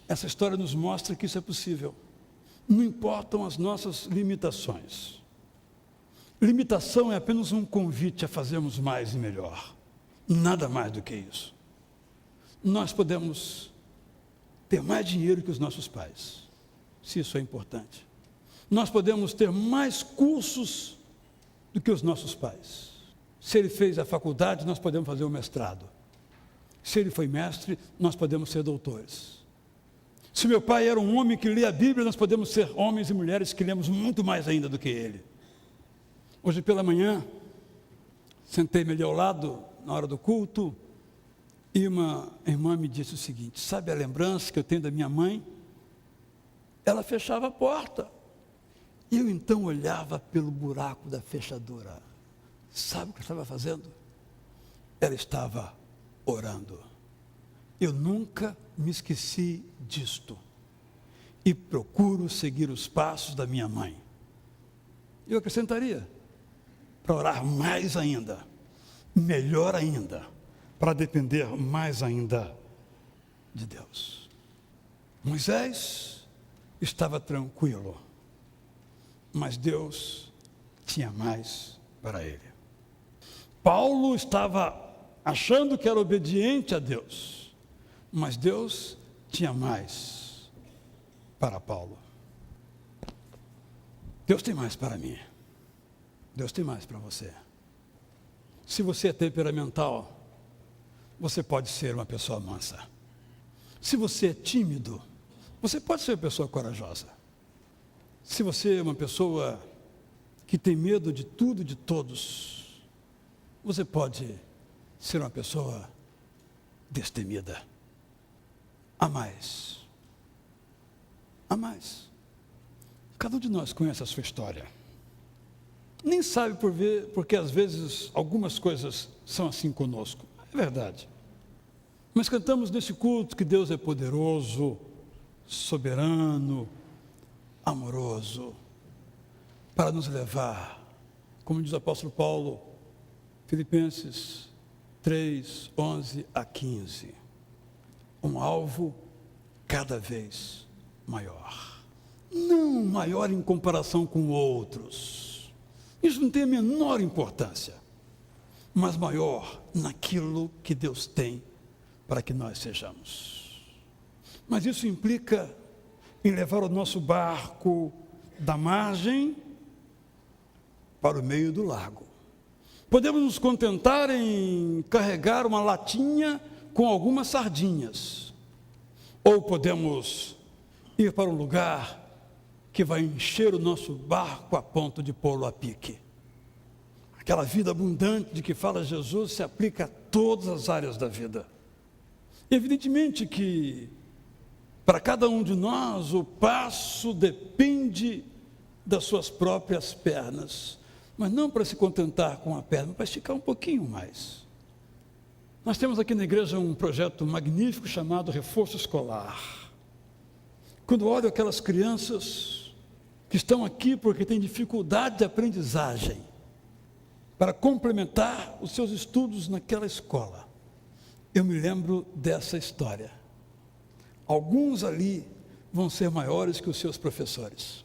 Essa história nos mostra que isso é possível. Não importam as nossas limitações. Limitação é apenas um convite a fazermos mais e melhor. Nada mais do que isso. Nós podemos ter mais dinheiro que os nossos pais, se isso é importante. Nós podemos ter mais cursos do que os nossos pais. Se ele fez a faculdade, nós podemos fazer o mestrado. Se ele foi mestre, nós podemos ser doutores. Se meu pai era um homem que lê a Bíblia, nós podemos ser homens e mulheres que lemos muito mais ainda do que ele. Hoje pela manhã, sentei-me ali ao lado, na hora do culto, e uma irmã me disse o seguinte, sabe a lembrança que eu tenho da minha mãe? Ela fechava a porta. E eu então olhava pelo buraco da fechadura. Sabe o que eu estava fazendo? ela estava orando. Eu nunca me esqueci disto e procuro seguir os passos da minha mãe. Eu acrescentaria, para orar mais ainda, melhor ainda, para depender mais ainda de Deus. Moisés estava tranquilo, mas Deus tinha mais para ele. Paulo estava achando que era obediente a Deus, mas Deus tinha mais para Paulo. Deus tem mais para mim. Deus tem mais para você. Se você é temperamental, você pode ser uma pessoa mansa. Se você é tímido, você pode ser uma pessoa corajosa. Se você é uma pessoa que tem medo de tudo e de todos, você pode ser uma pessoa destemida. Há mais. Há mais. Cada um de nós conhece a sua história. Nem sabe porque às vezes algumas coisas são assim conosco. É verdade. Mas cantamos nesse culto que Deus é poderoso, soberano, amoroso, para nos levar, como diz o apóstolo Paulo, Filipenses 3, 11 a 15, um alvo cada vez maior. Não maior em comparação com outros. Isso não tem a menor importância. Mas maior naquilo que Deus tem para que nós sejamos. Mas isso implica em levar o nosso barco da margem para o meio do lago. Podemos nos contentar em carregar uma latinha com algumas sardinhas. Ou podemos ir para um lugar que vai encher o nosso barco a ponto de pô-lo a pique. Aquela vida abundante de que fala Jesus se aplica a todas as áreas da vida. Evidentemente que, para cada um de nós, o passo depende das suas próprias pernas, mas não para se contentar com a perna, para esticar um pouquinho mais. Nós temos aqui na igreja um projeto magnífico chamado Reforço Escolar. Quando olho aquelas crianças que estão aqui porque têm dificuldade de aprendizagem, para complementar os seus estudos naquela escola, eu me lembro dessa história. Alguns ali vão ser maiores que os seus professores.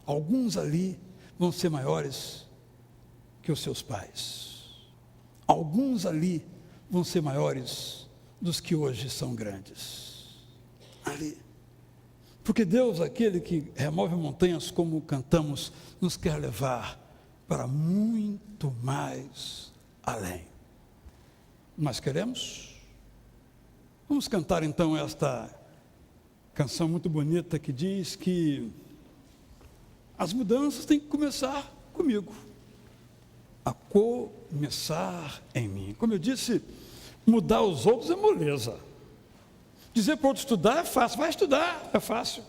Alguns ali vão ser maiores que os seus pais. Alguns ali vão ser maiores dos que hoje são grandes. Ali. Porque Deus, aquele que remove montanhas, como cantamos, nos quer levar para muito mais além. Nós queremos? Vamos cantar então esta canção muito bonita que diz que as mudanças têm que começar comigo. A começar em mim. Como eu disse, mudar os outros é moleza. Dizer para o outro estudar é fácil, vai estudar, é fácil.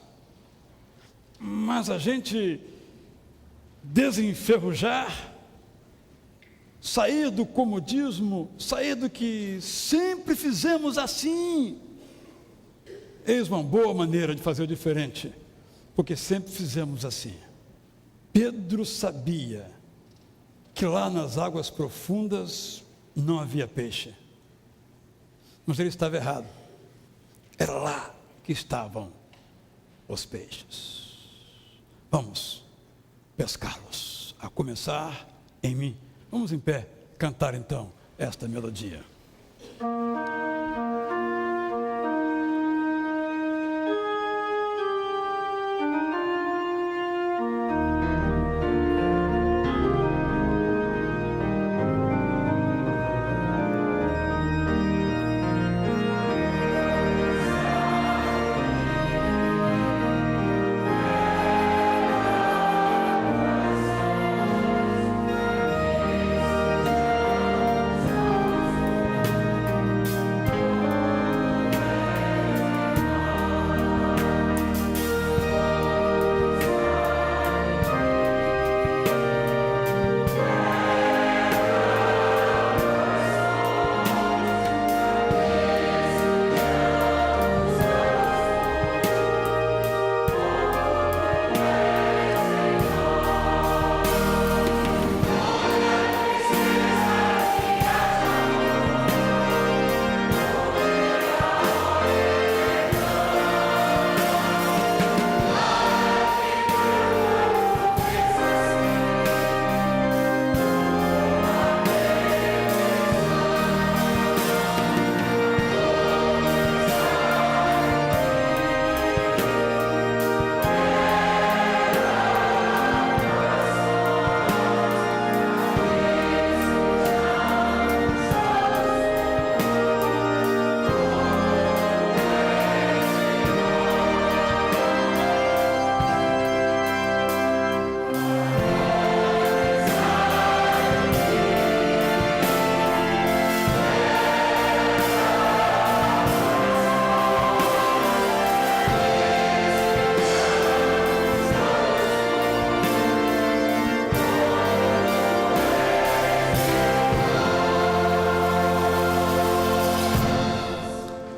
Mas a gente desenferrujar, sair do comodismo, sair do que sempre fizemos assim, eis uma boa maneira de fazer o diferente, porque sempre fizemos assim. Pedro sabia que lá nas águas profundas não havia peixe, mas ele estava errado. Era lá que estavam os peixes. Vamos pescá-los, a começar em mim. Vamos em pé cantar então esta melodia.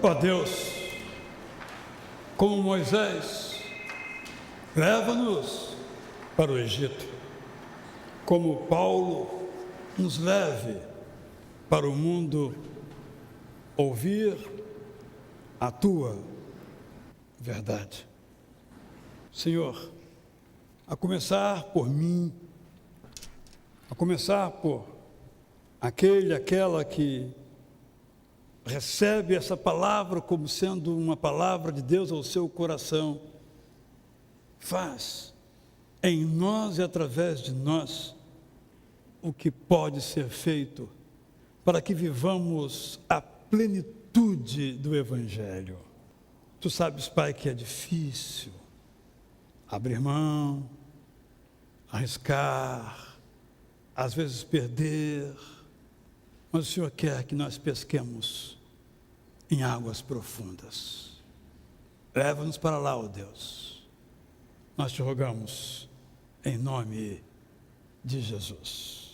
Ó Deus, como Moisés, leva-nos para o Egito, como Paulo nos leve para o mundo ouvir a tua verdade. Senhor, a começar por mim, a começar por aquela que recebe essa palavra como sendo uma palavra de Deus ao seu coração, faz em nós e através de nós o que pode ser feito para que vivamos a plenitude do Evangelho. Tu sabes, Pai, que é difícil abrir mão, arriscar, às vezes perder, mas o Senhor quer que nós pesquemos em águas profundas. Leva-nos para lá, ó Deus. Nós te rogamos em nome de Jesus.